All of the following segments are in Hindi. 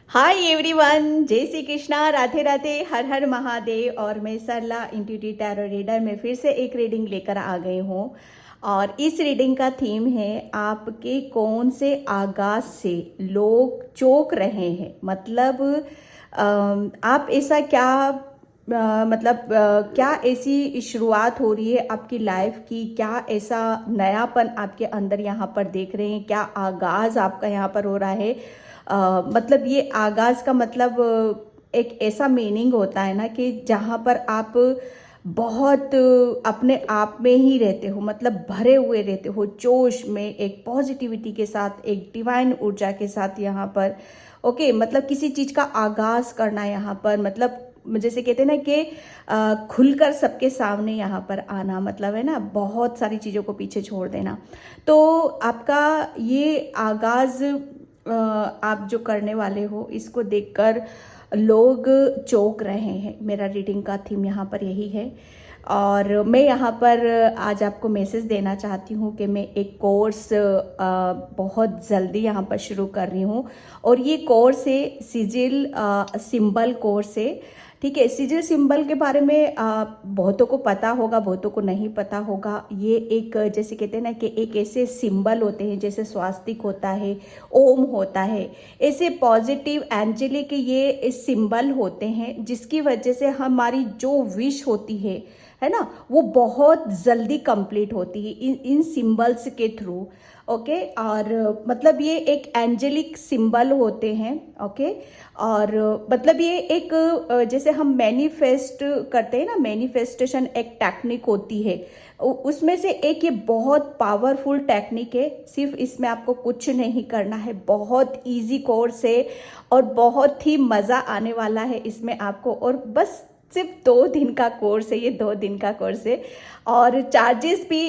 हाय एवरीवन, जय श्री कृष्णा, राधे राधे, हर हर महादेव। और मैं सरला इंट्यूटिव टैरो रीडर में फिर से एक रीडिंग लेकर आ गई हूँ। और इस रीडिंग का थीम है आपके कौन से आगाज से लोग चौंक रहे हैं। मतलब आप ऐसा क्या क्या ऐसी शुरुआत हो रही है आपकी लाइफ की, क्या ऐसा नयापन आपके अंदर यहाँ पर देख रहे हैं, क्या आगाज आपका यहाँ पर हो रहा है। मतलब ये आगाज का मतलब एक ऐसा मीनिंग होता है ना कि जहाँ पर आप बहुत अपने आप में ही रहते हो, मतलब भरे हुए रहते हो, जोश में, एक पॉजिटिविटी के साथ, एक डिवाइन ऊर्जा के साथ यहाँ पर। ओके, मतलब किसी चीज़ का आगाज करना यहाँ पर, मतलब जैसे कहते हैं ना कि खुलकर सबके सामने यहाँ पर आना, मतलब है ना, बहुत सारी चीज़ों को पीछे छोड़ देना। तो आपका ये आगाज आप जो करने वाले हो, इसको देखकर लोग चौंक रहे हैं। मेरा रीडिंग का थीम यहाँ पर यही है। और मैं यहाँ पर आज आपको मैसेज देना चाहती हूँ कि मैं एक कोर्स बहुत जल्दी यहाँ पर शुरू कर रही हूँ। और ये कोर्स है सिजिल सिंबल कोर्स है। ठीक है, सिजिल सिंबल के बारे में बहुतों को पता होगा, बहुतों को नहीं पता होगा। ये एक, जैसे कहते हैं ना कि एक ऐसे सिंबल होते हैं, जैसे स्वास्तिक होता है, ओम होता है, ऐसे पॉजिटिव एंजेलिक ये सिंबल होते हैं, जिसकी वजह से हमारी जो विश होती है ना, वो बहुत जल्दी कंप्लीट होती है इन सिंबल्स के थ्रू। ओके, और मतलब ये एक एंजेलिक सिंबल होते हैं। ओके, और मतलब ये एक जैसे हम मैनिफेस्ट करते हैं ना, मैनिफेस्टेशन एक टेक्निक होती है, उसमें से एक ये बहुत पावरफुल टेक्निक है। सिर्फ इसमें आपको कुछ नहीं करना है, बहुत इजी कोर्स है और बहुत ही मज़ा आने वाला है इसमें आपको। और बस सिर्फ 2 दिन का कोर्स है, ये 2 दिन का कोर्स है। और चार्जेस भी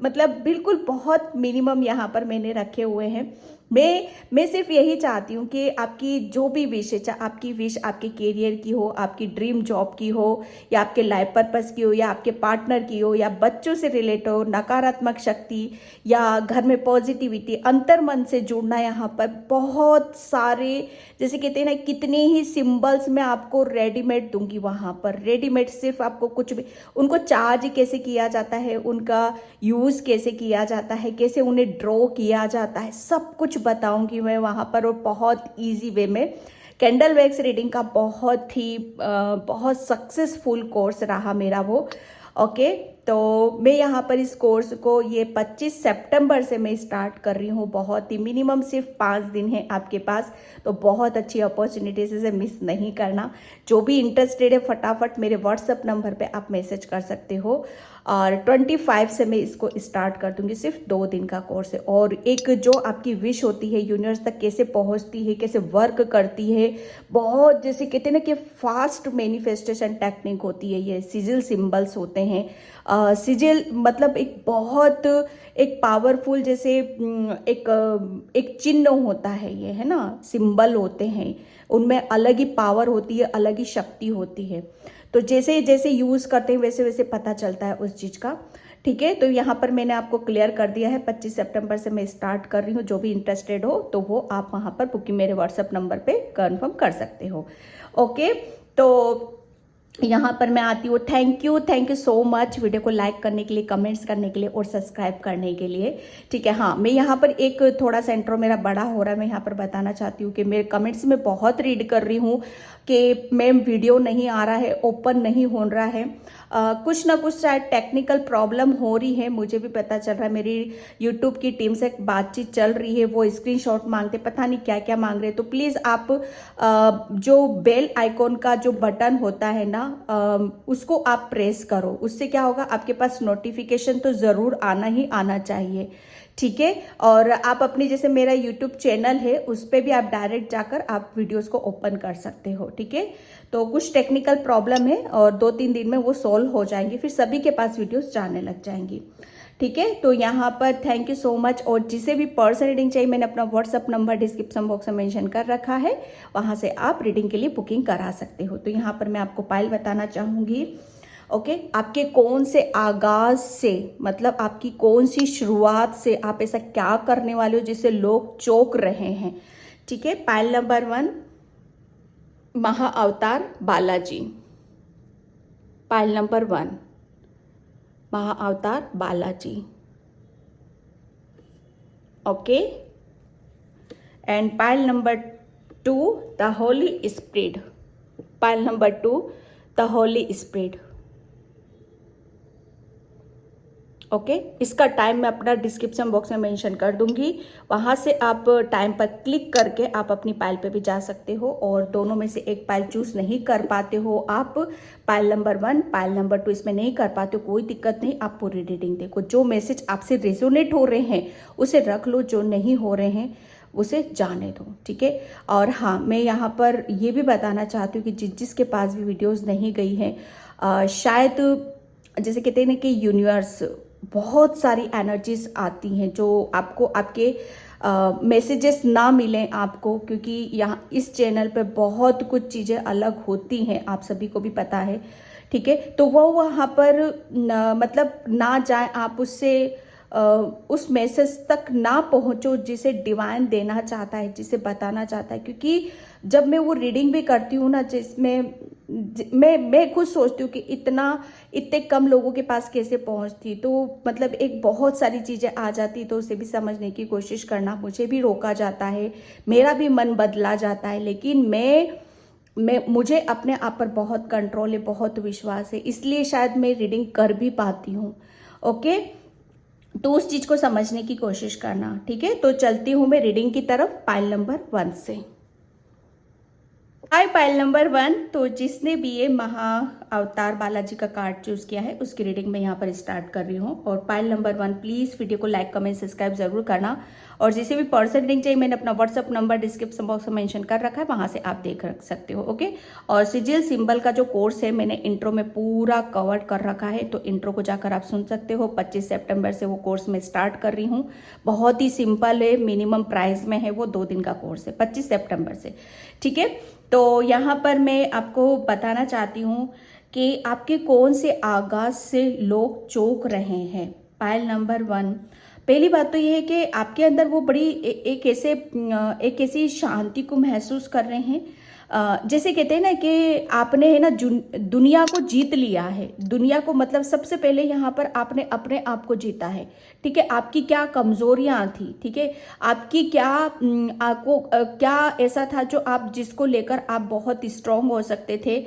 मतलब बिल्कुल बहुत मिनिमम यहाँ पर मैंने रखे हुए हैं। मैं सिर्फ यही चाहती हूँ कि आपकी जो भी विश है, चाहे आपकी विश आपके करियर की हो, आपकी ड्रीम जॉब की हो, या आपके लाइफ पर्पस की हो, या आपके पार्टनर की हो, या बच्चों से रिलेट हो, नकारात्मक शक्ति, या घर में पॉजिटिविटी, अंतर मन से जुड़ना, यहाँ पर बहुत सारे, जैसे कहते हैं ना, कितने ही सिंबल्स मैं आपको रेडीमेड दूंगी वहाँ पर। रेडीमेड सिर्फ आपको कुछ भी, उनको चार्ज कैसे किया जाता है, उनका यूज़ कैसे किया जाता है, कैसे उन्हें ड्रॉ किया जाता है, सब कुछ बताऊंगी मैं वहाँ पर। और बहुत इजी वे में, कैंडल वैक्स रीडिंग का बहुत सक्सेसफुल कोर्स रहा मेरा वो। ओके, तो मैं यहाँ पर इस कोर्स को, ये 25 सितंबर से मैं स्टार्ट कर रही हूँ। बहुत ही मिनिमम सिर्फ 5 दिन है आपके पास, तो बहुत अच्छी अपॉर्चुनिटीज से मिस नहीं करना। जो भी इंटरेस्टेड है, फटाफट मेरे व्हाट्सअप नंबर पे आप मैसेज कर सकते हो। और 25 से मैं इसको स्टार्ट कर दूंगी। सिर्फ 2 दिन का कोर्स है। और एक जो आपकी विश होती है, यूनिवर्स तक कैसे पहुंचती है, कैसे वर्क करती है, बहुत, जैसे कहते हैं ना कि फास्ट मैनिफेस्टेशन टेक्निक होती है। ये सिजिल सिंबल्स होते हैं। सिजिल मतलब एक बहुत, एक पावरफुल, जैसे एक चिन्ह होता है ये, है ना, सिंबल होते हैं, उनमें अलग ही पावर होती है, अलग ही शक्ति होती है। तो जैसे जैसे यूज़ करते हैं वैसे वैसे पता चलता है उस चीज़ का। ठीक है, तो यहाँ पर मैंने आपको क्लियर कर दिया है। 25 सितंबर से मैं स्टार्ट कर रही हूँ। जो भी इंटरेस्टेड हो तो वो आप वहाँ पर बुकिंग मेरे व्हाट्सएप नंबर पे कंफर्म कर सकते हो। ओके, तो यहाँ पर मैं आती हूँ। Thank you so much video को लाइक करने के लिए, कमेंट्स करने के लिए और सब्सक्राइब करने के लिए। ठीक है, हाँ, मैं यहाँ पर एक थोड़ा सा इंट्रो मेरा बड़ा हो रहा है, मैं यहाँ पर बताना चाहती हूँ कि मेरे कमेंट्स में बहुत रीड कर रही हूँ कि मैम वीडियो नहीं आ रहा है, ओपन नहीं हो रहा है। कुछ ना कुछ शायद टेक्निकल प्रॉब्लम हो रही है, मुझे भी पता चल रहा है। मेरी यूट्यूब की टीम से बातचीत चल रही है, वो स्क्रीनशॉट मांगते, पता नहीं क्या क्या मांग रहे हैं। तो प्लीज़ आप जो बेल आइकॉन का जो बटन होता है ना, उसको आप प्रेस करो। उससे क्या होगा, आपके पास नोटिफिकेशन तो ज़रूर आना ही आना चाहिए। ठीक है, और आप अपनी, जैसे मेरा यूट्यूब चैनल है, उस पर भी आप डायरेक्ट जाकर आप वीडियोस को ओपन कर सकते हो। ठीक है, तो कुछ टेक्निकल प्रॉब्लम है और 2-3 दिन में वो सॉल्व हो जाएंगी, फिर सभी के पास वीडियोस जाने लग जाएंगी। ठीक है, तो यहाँ पर थैंक यू सो मच। और जिसे भी पर्सनल रीडिंग चाहिए, मैंने अपना व्हाट्सअप नंबर डिस्क्रिप्शन बॉक्स में मेंशन कर रखा है, वहाँ से आप रीडिंग के लिए बुकिंग करा सकते हो। तो यहाँ पर मैं आपको पायल बताना चाहूँगी। ओके, आपके कौन से आगाज से, मतलब आपकी कौन सी शुरुआत से आप ऐसा क्या करने वाले हो जिससे लोग चौंक रहे हैं। ठीक है, pile number 1, महाअवतार Balaji, pile number 1 महाअवतार Balaji, okay. And pile number 2 the Holi spirit, pile number 2 the Holi spirit, okay. इसका टाइम मैं अपना डिस्क्रिप्शन बॉक्स में मेंशन कर दूंगी, वहां से आप टाइम पर क्लिक करके आप अपनी पाइल पे भी जा सकते हो। और दोनों में से एक पाइल चूज नहीं कर पाते हो आप, पाइल नंबर 1 पाइल नंबर 2 इसमें नहीं कर पाते हो, कोई दिक्कत नहीं, आप पूरी रीडिंग देखो। जो मैसेज आपसे रेजोनेट हो रहे हैं उसे रख लो, जो नहीं हो रहे हैं उसे जाने दो, ठीक है। और हाँ, मैं यहाँ पर ये भी बताना चाहती हूँ कि जिसके पास भी वीडियोज़ नहीं गई हैं, शायद जैसे कहते हैं ना कि यूनिवर्स बहुत सारी एनर्जीज आती हैं जो आपको आपके मैसेजेस ना मिलें आपको, क्योंकि यहाँ इस चैनल पे बहुत कुछ चीज़ें अलग होती हैं, आप सभी को भी पता है, ठीक है। तो वो वहाँ पर मतलब ना जाए आप उससे उस मैसेज तक ना पहुँचो जिसे डिवाइन देना चाहता है, जिसे बताना चाहता है। क्योंकि जब मैं वो रीडिंग भी करती हूँ ना, जिसमें मैं खुद सोचती हूँ कि इतने कम लोगों के पास कैसे पहुँचती, तो मतलब एक बहुत सारी चीज़ें आ जाती, तो उसे भी समझने की कोशिश करना, मुझे भी रोका जाता है, मेरा भी मन बदला जाता है, लेकिन मुझे अपने आप पर बहुत कंट्रोल है, बहुत विश्वास है, इसलिए शायद मैं रीडिंग कर भी पाती हूँ, ओके। तो उस चीज को समझने की कोशिश करना, ठीक है। तो चलती हूं मैं रीडिंग की तरफ पाइल नंबर 1 से। हाय पाइल नंबर 1, तो जिसने भी ये महा अवतार बालाजी का कार्ड चूज किया है उसकी रीडिंग मैं यहाँ पर स्टार्ट कर रही हूँ। और पाइल नंबर 1 प्लीज वीडियो को लाइक कमेंट सब्सक्राइब जरूर करना। और जिसे भी पर्सन रीडिंग चाहिए मैंने अपना व्हाट्सअप नंबर डिस्क्रिप्शन बॉक्स में मेंशन कर रखा है, वहां से आप देख रख सकते हो, ओके। और सिजिल सिंबल का जो कोर्स है मैंने इंट्रो में पूरा कवर कर रखा है, तो इंट्रो को जाकर आप सुन सकते हो। 25 सितंबर से वो कोर्स मैं स्टार्ट कर रही हूँ, बहुत ही सिंपल है, मिनिमम प्राइस में है, वो 2 दिन का कोर्स है 25 सितंबर से, ठीक है। तो यहाँ पर मैं आपको बताना चाहती हूँ कि आपके कौन से आगाज से लोग चौंक रहे हैं। पाइल नंबर 1, पहली बात तो ये है कि आपके अंदर वो बड़ी एक ऐसी शांति को महसूस कर रहे हैं, जैसे कहते हैं ना कि आपने है ना दुनिया को जीत लिया है। दुनिया को मतलब सबसे पहले यहाँ पर आपने अपने आप को जीता है, ठीक है। आपकी क्या कमजोरियां थी, ठीक है, आपकी क्या आपको क्या ऐसा था जो आप जिसको लेकर आप बहुत स्ट्रांग हो सकते थे,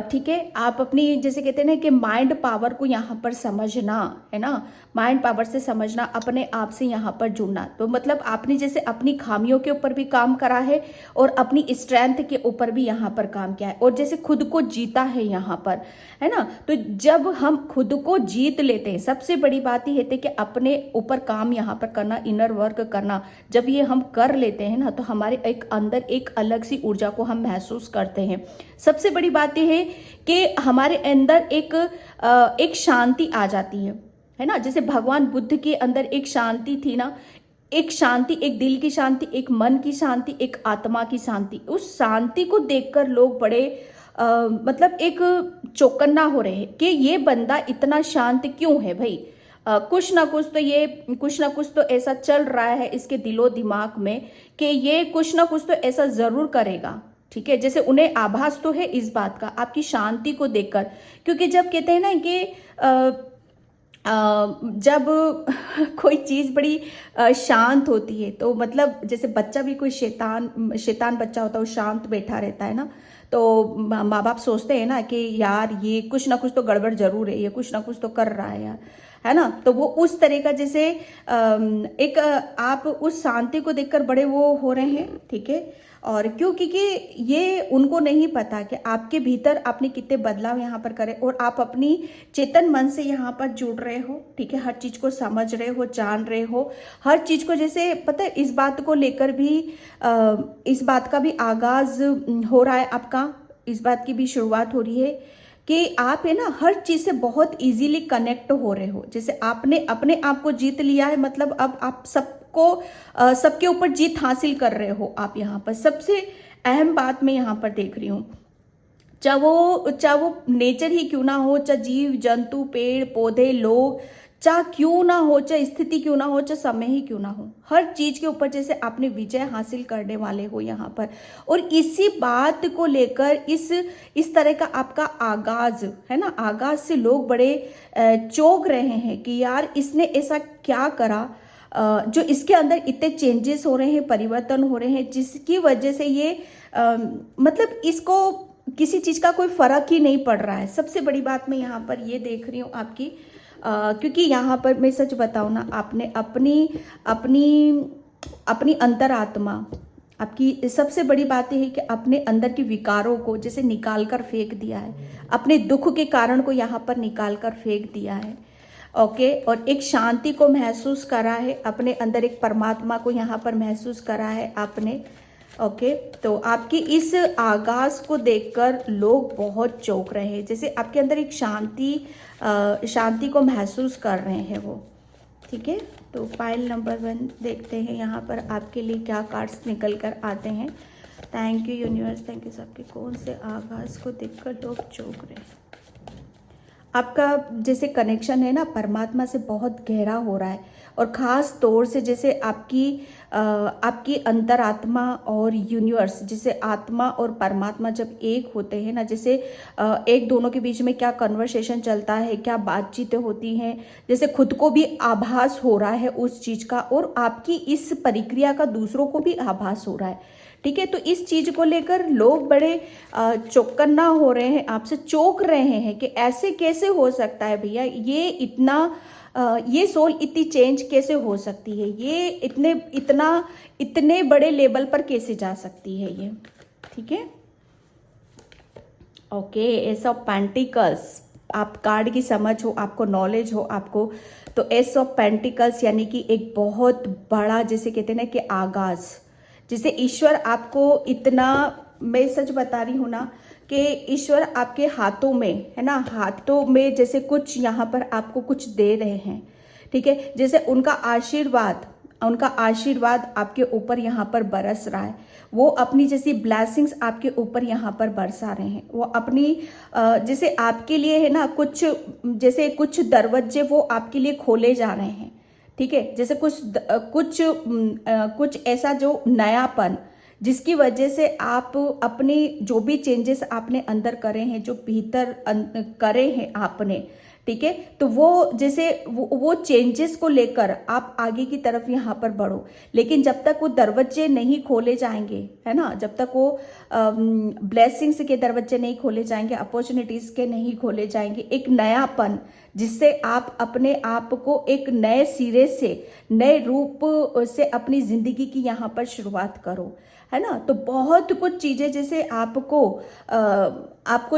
ठीक है। आप अपनी जैसे कहते हैं ना कि माइंड पावर को यहाँ पर समझना है ना, माइंड पावर से समझना, अपने आप से यहाँ पर जुड़ना। तो मतलब आपने जैसे अपनी खामियों के ऊपर भी काम करा है और अपनी स्ट्रेंथ के ऊपर भी यहाँ पर काम किया है, और जैसे खुद को जीता है यहाँ पर, है ना। तो जब हम खुद को जीत लेते हैं, सबसे बड़ी बात यह है कि अपने ऊपर काम यहाँ पर करना, इनर वर्क करना, जब ये हम कर लेते हैं ना तो हमारे एक अंदर एक अलग सी ऊर्जा को हम महसूस करते हैं। सबसे बड़ी बात यह है कि हमारे अंदर एक शांति आ जाती है ना। जैसे भगवान बुद्ध के अंदर एक शांति थी ना, एक शांति, एक दिल की शांति, एक मन की शांति, एक आत्मा की शांति। उस शांति को देखकर लोग बड़े मतलब एक चौकन्ना हो रहे हैं कि ये बंदा इतना शांत क्यों है भाई। कुछ ना कुछ तो ऐसा चल रहा है इसके दिलो दिमाग में कि ये कुछ ना कुछ तो ऐसा जरूर करेगा, ठीक है। जैसे उन्हें आभास तो है इस बात का आपकी शांति को देखकर, क्योंकि जब कहते हैं ना कि जब कोई चीज बड़ी शांत होती है, तो मतलब जैसे बच्चा भी कोई शैतान बच्चा होता है, वो शांत बैठा रहता है ना, तो माँ बाप सोचते हैं ना कि यार ये कुछ ना कुछ तो गड़बड़ जरूर है, ये कुछ ना कुछ तो कर रहा है यार, है ना। तो वो उस तरह का जैसे एक आप उस शांति को देखकर बड़े वो हो रहे हैं, ठीक है। और क्योंकि ये उनको नहीं पता कि आपके भीतर आपने कितने बदलाव यहाँ पर करे, और आप अपनी चेतन मन से यहाँ पर जुड़ रहे हो, ठीक है। हर चीज को समझ रहे हो, जान रहे हो, हर चीज को जैसे पता है, इस बात को लेकर भी इस बात का भी आगाज हो रहा है आपका, इस बात की भी शुरुआत हो रही है कि आप है ना हर चीज से बहुत इजीली कनेक्ट हो रहे हो। जैसे आपने अपने आप को जीत लिया है, मतलब अब आप सबके ऊपर जीत हासिल कर रहे हो आप यहाँ पर। सबसे अहम बात मैं यहाँ पर देख रही हूँ, चाहे वो नेचर ही क्यों ना हो, चाहे जीव जंतु पेड़ पौधे लोग, चाहे क्यों ना हो, चाहे स्थिति क्यों ना हो, चाहे समय ही क्यों ना हो, हर चीज के ऊपर जैसे आपने विजय हासिल करने वाले हो यहाँ पर। और इसी बात को लेकर इस तरह का आपका आगाज है ना, आगाज से लोग बड़े चौंक रहे हैं कि यार इसने ऐसा क्या करा जो इसके अंदर इतने चेंजेस हो रहे हैं, परिवर्तन हो रहे हैं, जिसकी वजह से ये मतलब इसको किसी चीज का कोई फर्क ही नहीं पड़ रहा है। सबसे बड़ी बात मैं यहाँ पर ये देख रही हूँ आपकी, क्योंकि यहाँ पर मैं सच बताऊँ ना, आपने अपनी अपनी अपनी अंतरात्मा, आपकी सबसे बड़ी बात यह है कि अपने अंदर के विकारों को जैसे निकाल कर फेंक दिया है, अपने दुख के कारण को यहाँ पर निकाल कर फेंक दिया है। ओके, और एक शांति को महसूस करा है, अपने अंदर एक परमात्मा को यहाँ पर महसूस करा है आपने। ओके, तो आपकी इस आगाज को देखकर लोग बहुत चौंक रहे हैं, जैसे आपके अंदर एक शांति को महसूस कर रहे हैं वो। ठीक है, तो पाइल नंबर 1 देखते हैं यहाँ पर आपके लिए क्या कार्ड्स निकल कर आते हैं। Thank you universe, thank you सबके। कौन से आगाज को देखकर लोग चौंक रहे हैं? आपका जैसे कनेक्शन है ना परमात्मा से बहुत गहरा हो रहा है, और ख़ास तौर से जैसे आपकी अंतरात्मा और यूनिवर्स, जैसे आत्मा और परमात्मा जब एक होते हैं ना, जैसे एक दोनों के बीच में क्या कन्वर्सेशन चलता है, क्या बातचीतें होती हैं, जैसे खुद को भी आभास हो रहा है उस चीज़ का, और आपकी इस प्रक्रिया का दूसरों को भी आभास हो रहा है। ठीक है, तो इस चीज को लेकर लोग बड़े चौकन्ना हो रहे हैं, आपसे चौंक रहे हैं कि ऐसे कैसे हो सकता है भैया, ये सोल इतनी चेंज कैसे हो सकती है, ये इतने बड़े लेवल पर कैसे जा सकती है ये। ठीक है, ओके, एस ऑफ पेंटिकल्स, आप कार्ड की समझ हो, आपको नॉलेज हो आपको, तो एस ऑफ पेंटिकल्स यानी कि एक बहुत बड़ा, जैसे कहते हैं ना कि आगाज, जिसे ईश्वर आपको इतना, मैं सच बता रही हूँ ना कि ईश्वर आपके हाथों में है ना, हाथों में जैसे कुछ यहाँ पर आपको कुछ दे रहे हैं। ठीक है, जैसे उनका आशीर्वाद आपके ऊपर यहाँ पर बरस रहा है, वो अपनी जैसी ब्लेसिंग्स आपके ऊपर यहाँ पर बरसा रहे हैं। वो अपनी जैसे आपके लिए है ना, कुछ दरवाजे वो आपके लिए खोले जा रहे हैं। ठीक है, जैसे कुछ ऐसा जो नयापन, जिसकी वजह से आप अपने जो भी चेंजेस आपने अंदर करे हैं, जो भीतर करे हैं आपने, ठीक है, तो वो जैसे वो चेंजेस को लेकर आप आगे की तरफ यहाँ पर बढ़ो। लेकिन जब तक वो दरवाजे नहीं खोले जाएंगे, है ना, जब तक वो ब्लेसिंग्स के दरवाजे नहीं खोले जाएंगे, अपॉर्चुनिटीज के नहीं खोले जाएंगे, एक नयापन जिससे आप अपने आप को एक नए सिरे से, नए रूप से अपनी जिंदगी की यहाँ पर शुरुआत करो, है ना। तो बहुत कुछ चीजें जैसे आपको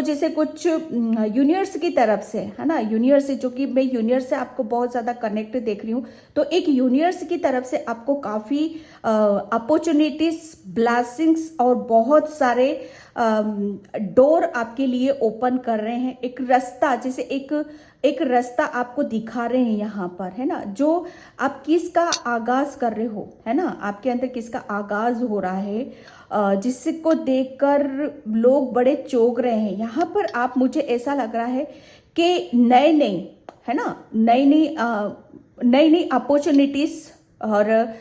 जैसे कुछ यूनिवर्स की तरफ से, है ना, यूनिवर्स से, जो कि मैं यूनिवर्स से आपको बहुत ज़्यादा कनेक्ट देख रही हूँ, तो एक यूनिवर्स की तरफ से आपको काफ़ी अपॉर्चुनिटीज, ब्लेसिंग्स और बहुत सारे डोर आपके लिए ओपन कर रहे हैं। एक रास्ता, जैसे एक रास्ता आपको दिखा रहे हैं यहाँ पर, है ना, जो आप किसका आगाज कर रहे हो, है ना, आपके अंदर किसका आगाज हो रहा है, जिसको देखकर लोग बड़े चौंक रहे हैं। यहाँ पर आप, मुझे ऐसा लग रहा है कि नए नए, है ना, नई अपॉर्चुनिटीज और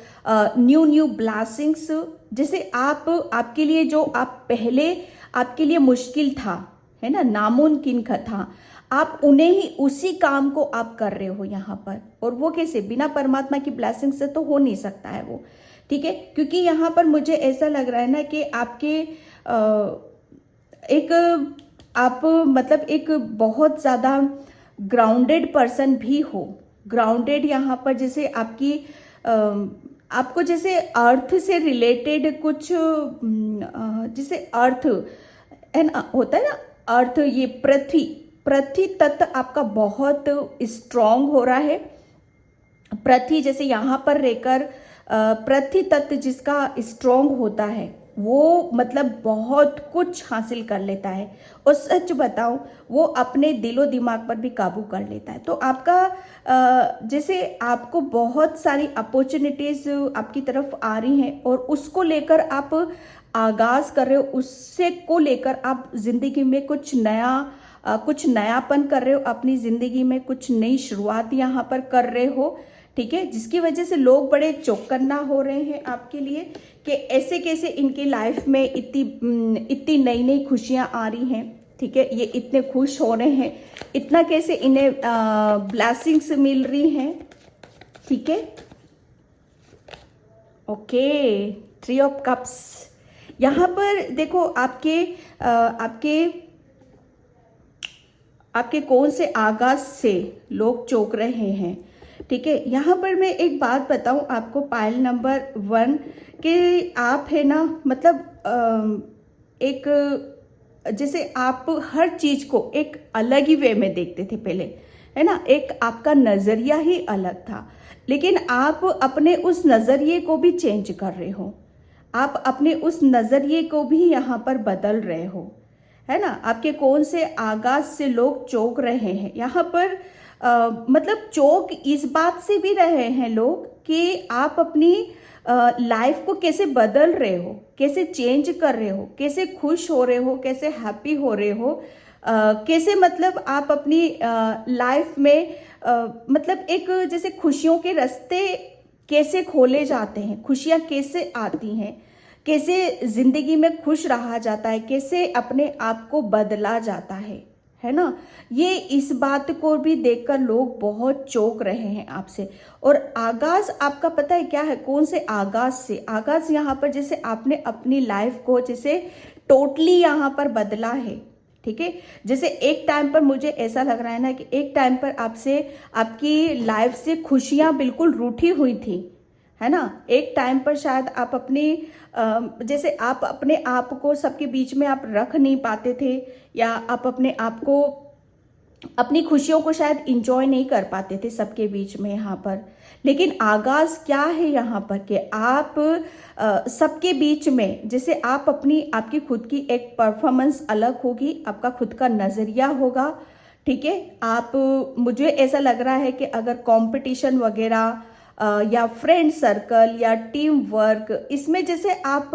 न्यू ब्लेसिंग्स, जैसे आपके लिए जो आप पहले आपके लिए मुश्किल था, है ना, नामुमकिन था, आप उन्हें ही उसी काम को आप कर रहे हो यहाँ पर। और वो कैसे, बिना परमात्मा की ब्लेसिंग से तो हो नहीं सकता है वो। ठीक है, क्योंकि यहाँ पर मुझे ऐसा लग रहा है ना कि आप मतलब एक बहुत ज़्यादा ग्राउंडेड पर्सन भी हो। ग्राउंडेड यहाँ पर जैसे आपको जैसे अर्थ से रिलेटेड कुछ, जैसे अर्थ है ना, होता है ना अर्थ, ये पृथ्वी तत्व आपका बहुत स्ट्रांग हो रहा है। पृथ्वी जैसे यहाँ पर रहकर पृथ्वी तत्व जिसका स्ट्रांग होता है, वो मतलब बहुत कुछ हासिल कर लेता है, और सच बताऊं वो अपने दिलो दिमाग पर भी काबू कर लेता है। तो आपका जैसे आपको बहुत सारी अपॉर्चुनिटीज आपकी तरफ आ रही हैं, और उसको लेकर आप आगाज कर रहे हो, उससे को लेकर आप जिंदगी में कुछ नया कुछ नयापन कर रहे हो अपनी ज़िंदगी में, कुछ नई शुरुआत यहाँ पर कर रहे हो, ठीक है, जिसकी वजह से लोग बड़े चौकन्ना हो रहे हैं आपके लिए कि ऐसे कैसे इनकी लाइफ में इतनी नई नई खुशियाँ आ रही हैं, ठीक है, ये इतने खुश हो रहे हैं, इतना कैसे इन्हें ब्लेसिंग्स मिल रही हैं, ठीक है। Okay, 3 of cups. यहाँ पर देखो आपके कौन से आगाज से लोग चौंक रहे हैं, ठीक है। यहाँ पर मैं एक बात बताऊँ आपको, पाइल नंबर 1, कि आप है ना, मतलब एक जैसे आप हर चीज़ को एक अलग ही वे में देखते थे पहले, है ना, एक आपका नज़रिया ही अलग था, लेकिन आप अपने उस नज़रिए को भी चेंज कर रहे हो, आप अपने उस नज़रिए को भी यहाँ पर बदल रहे हो, है ना। आपके कौन से आगाज से लोग चौंक रहे हैं यहाँ पर, मतलब चौंक इस बात से भी रहे हैं लोग कि आप अपनी लाइफ को कैसे बदल रहे हो, कैसे चेंज कर रहे हो, कैसे खुश हो रहे हो, कैसे हैप्पी हो रहे हो, कैसे मतलब आप अपनी लाइफ में मतलब एक जैसे खुशियों के रास्ते कैसे खोले जाते हैं, खुशियाँ कैसे आती हैं, कैसे ज़िंदगी में खुश रहा जाता है, कैसे अपने आप को बदला जाता है ना। ये इस बात को भी देखकर लोग बहुत चौंक रहे हैं आपसे। और आगाज आपका पता है क्या है, कौन से आगाज से, आगाज यहाँ पर जैसे आपने अपनी लाइफ को जैसे टोटली यहाँ पर बदला है, ठीक है। जैसे एक टाइम पर मुझे ऐसा लग रहा है ना कि एक टाइम पर आपकी लाइफ से खुशियाँ बिल्कुल रूठी हुई थी, है ना। एक टाइम पर शायद आप अपनी जैसे आप अपने आप को सबके बीच में आप रख नहीं पाते थे, या आप अपने आप को, अपनी खुशियों को शायद इंजॉय नहीं कर पाते थे सबके बीच में यहाँ पर। लेकिन आगाज क्या है यहाँ पर कि आप सबके बीच में जैसे आप आपकी खुद की एक परफॉर्मेंस अलग होगी, आपका खुद का नज़रिया होगा, ठीक है। आप, मुझे ऐसा लग रहा है कि अगर कंपटीशन वगैरह या फ्रेंड सर्कल या टीम वर्क, इसमें जैसे आप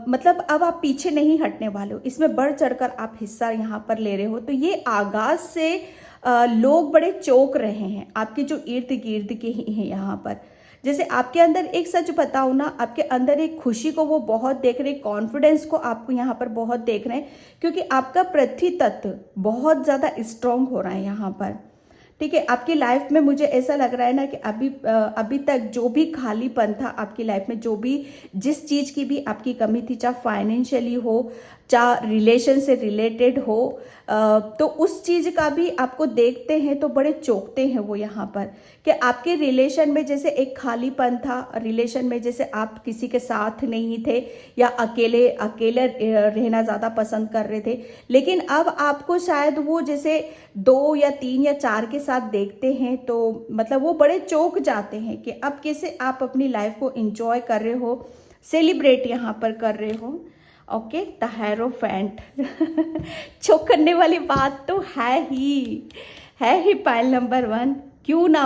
मतलब अब आप पीछे नहीं हटने वाले हो, इसमें बढ़ चढ़कर आप हिस्सा यहाँ पर ले रहे हो। तो ये आगाज से लोग बड़े चौंक रहे हैं आपके जो इर्द गिर्द के ही हैं यहाँ पर। जैसे आपके अंदर एक, सच बताऊँ ना, आपके अंदर एक खुशी को वो बहुत देख रहे हैं, कॉन्फिडेंस को आपको यहाँ पर बहुत देख रहे हैं, क्योंकि आपका पृथ्वी तत्व बहुत ज़्यादा स्ट्रांग हो रहा है यहाँ पर, ठीक है। आपकी लाइफ में मुझे ऐसा लग रहा है ना कि अभी तक जो भी खालीपन था आपकी लाइफ में, जो भी जिस चीज़ की भी आपकी कमी थी, चाहे फाइनेंशियली हो, चाहे रिलेशन से रिलेटेड हो, तो उस चीज़ का भी आपको देखते हैं तो बड़े चौंकते हैं वो यहाँ पर कि आपके रिलेशन में जैसे एक खालीपन था, रिलेशन में जैसे आप किसी के साथ नहीं थे या अकेले रहना ज़्यादा पसंद कर रहे थे, लेकिन अब आपको शायद वो जैसे 2 या 3 या 4 के साथ देखते हैं तो मतलब वो बड़े चौंक जाते हैं कि अब कैसे आप अपनी लाइफ को एंजॉय कर रहे हो, सेलिब्रेट यहाँ पर कर रहे हो। ओके, द हेरोफेंट चौंक करने वाली बात तो है ही पाइल नंबर 1। क्यों ना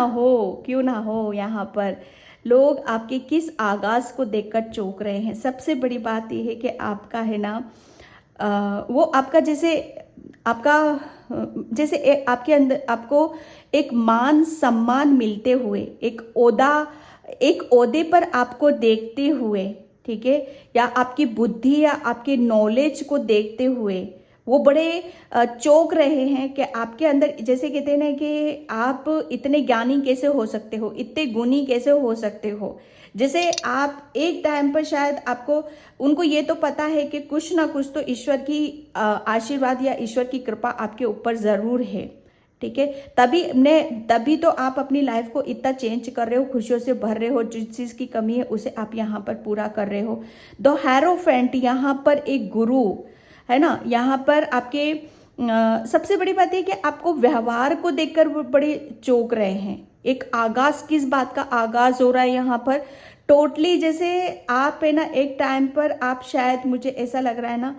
हो यहाँ पर लोग आपके किस आगाज को देखकर चौंक रहे हैं। सबसे बड़ी बात यह है कि आपका है ना, वो आपका जैसे आपके अंदर आपको एक मान सम्मान मिलते हुए, एक ओहदे पर आपको देखते हुए, ठीक है, या आपकी बुद्धि या आपके नॉलेज को देखते हुए वो बड़े चौंक रहे हैं कि आपके अंदर, जैसे कहते हैं ना कि आप इतने ज्ञानी कैसे हो सकते हो, इतने गुणी कैसे हो सकते हो। जैसे आप एक टाइम पर शायद उनको ये तो पता है कि कुछ ना कुछ तो ईश्वर की आशीर्वाद या ईश्वर की कृपा आपके ऊपर ज़रूर है, ठीक है। तभी तो आप अपनी लाइफ को इतना चेंज कर रहे हो, खुशियों से भर रहे हो, जिस चीज़ की कमी है उसे आप यहाँ पर पूरा कर रहे हो। द हेरोफेंट यहाँ पर एक गुरु है ना, यहाँ पर आपके सबसे बड़ी बात है कि आपको व्यवहार को देखकर वो बड़े चौंक रहे हैं। एक आगाज, किस बात का आगाज हो रहा है यहाँ पर, टोटली जैसे आप है ना, एक टाइम पर आप शायद, मुझे ऐसा लग रहा है ना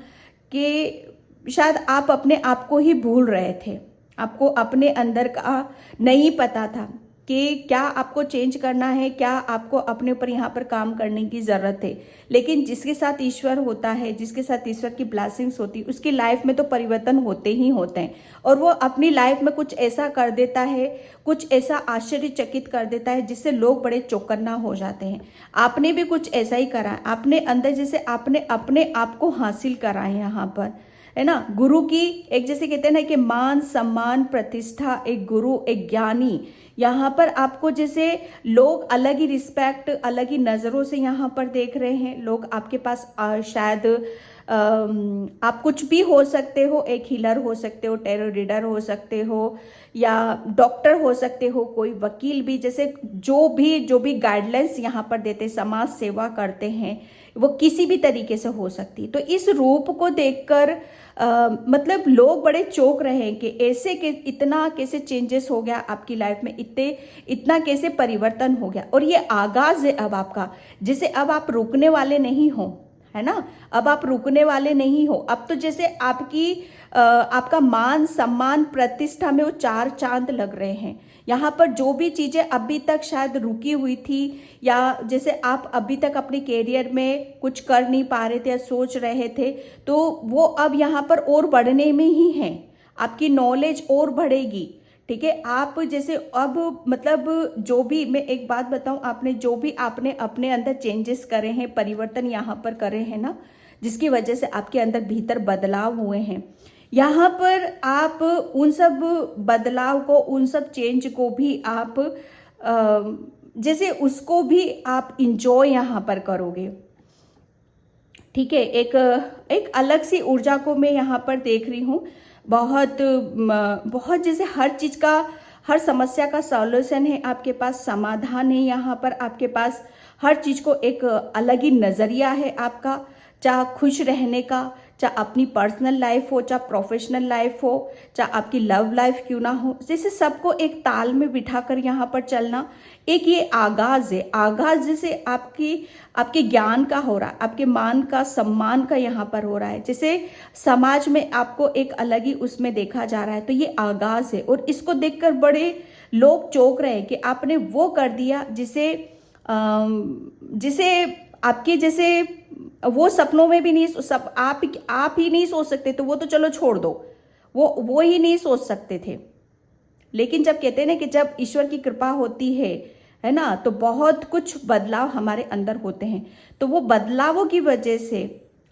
कि शायद आप अपने आप को ही भूल रहे थे, आपको अपने अंदर का नहीं पता था, कि क्या आपको चेंज करना है, क्या आपको अपने ऊपर यहाँ पर काम करने की ज़रूरत है। लेकिन जिसके साथ ईश्वर होता है, जिसके साथ ईश्वर की ब्लेसिंग्स होती है, उसकी लाइफ में तो परिवर्तन होते ही होते हैं। और वो अपनी लाइफ में कुछ ऐसा कर देता है, कुछ ऐसा आश्चर्यचकित कर देता है जिससे लोग बड़े चौकन्ना हो जाते हैं। आपने भी कुछ ऐसा ही करा, आपने अंदर जैसे आपने अपने आप को हासिल करा है यहाँ पर, है ना। गुरु की एक, जैसे कहते हैं ना कि मान सम्मान प्रतिष्ठा, एक गुरु, एक ज्ञानी, यहाँ पर आपको जैसे लोग अलग ही रिस्पेक्ट, अलग ही नज़रों से यहाँ पर देख रहे हैं। लोग आपके पास शायद आप कुछ भी हो सकते हो, एक हीलर हो सकते हो, टेरो रीडर हो सकते हो, या डॉक्टर हो सकते हो, कोई वकील भी, जैसे जो भी गाइडलाइंस यहाँ पर देते, समाज सेवा करते हैं, वो किसी भी तरीके से हो सकती। तो इस रूप को देखकर मतलब लोग बड़े चौंक रहे हैं कि ऐसे के इतना कैसे चेंजेस हो गया आपकी लाइफ में, इतना कैसे परिवर्तन हो गया। और ये आगाज है अब आपका, जिसे अब आप रुकने वाले नहीं हो, है ना। अब आप रुकने वाले नहीं हो। अब तो जैसे आपका मान सम्मान प्रतिष्ठा में वो 4 चांद लग रहे हैं। यहाँ पर जो भी चीज़ें अभी तक शायद रुकी हुई थी, या जैसे आप अभी तक अपने कैरियर में कुछ कर नहीं पा रहे थे या सोच रहे थे, तो वो अब यहाँ पर और बढ़ने में ही है। आपकी नॉलेज और बढ़ेगी, ठीक है। आप जैसे अब मतलब जो भी, मैं एक बात बताऊं, आपने अपने अंदर चेंजेस करे हैं, परिवर्तन यहाँ पर करे हैं ना, जिसकी वजह से आपके अंदर भीतर बदलाव हुए हैं। यहाँ पर आप उन सब बदलाव को, उन सब चेंज को भी आप जैसे उसको भी आप इंजॉय यहाँ पर करोगे, ठीक है। एक अलग सी ऊर्जा को मैं यहाँ पर देख रही हूँ। बहुत जैसे हर चीज का, हर समस्या का सॉल्यूशन है आपके पास, समाधान है यहाँ पर आपके पास। हर चीज को एक अलग ही नजरिया है आपका, चाहे खुश रहने का, चाहे अपनी पर्सनल लाइफ हो, चाहे प्रोफेशनल लाइफ हो, चाहे आपकी लव लाइफ क्यों ना हो, जैसे सबको एक ताल में बिठाकर यहाँ पर चलना। एक ये आगाज है, आगाज जैसे आपके ज्ञान का हो रहा है, आपके मान का, सम्मान का यहाँ पर हो रहा है। जैसे समाज में आपको एक अलग ही उसमें देखा जा रहा है, तो ये आगाज है। और इसको देखकर बड़े लोग चौंक रहे हैं कि आपने वो कर दिया जिसे आपके जैसे वो सपनों में भी नहीं, सब आप ही नहीं सोच सकते, तो वो तो चलो छोड़ दो, वो ही नहीं सोच सकते थे। लेकिन जब कहते हैं ना कि जब ईश्वर की कृपा होती है ना, तो बहुत कुछ बदलाव हमारे अंदर होते हैं। तो वो बदलावों की वजह से,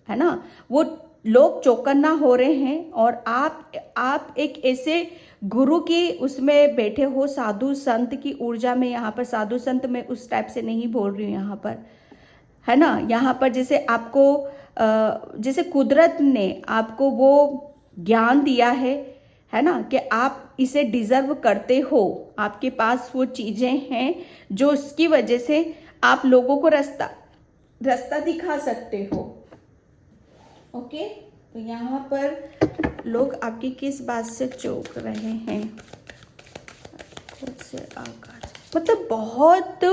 है ना, वो लोग चौकन्ना हो रहे हैं। और आप एक ऐसे गुरु की उसमें बैठे हो, साधु संत की ऊर्जा में। यहाँ पर साधु संत में उस टाइप से नहीं बोल रही हूँ यहाँ पर, है ना। यहाँ पर जैसे आपको जैसे कुदरत ने आपको वो ज्ञान दिया है ना, कि आप इसे डिजर्व करते हो। आपके पास वो चीजें हैं जो उसकी वजह से आप लोगों को रास्ता दिखा सकते हो। ओके, तो यहाँ पर लोग आपकी किस बात से चौंक रहे हैं? मतलब बहुत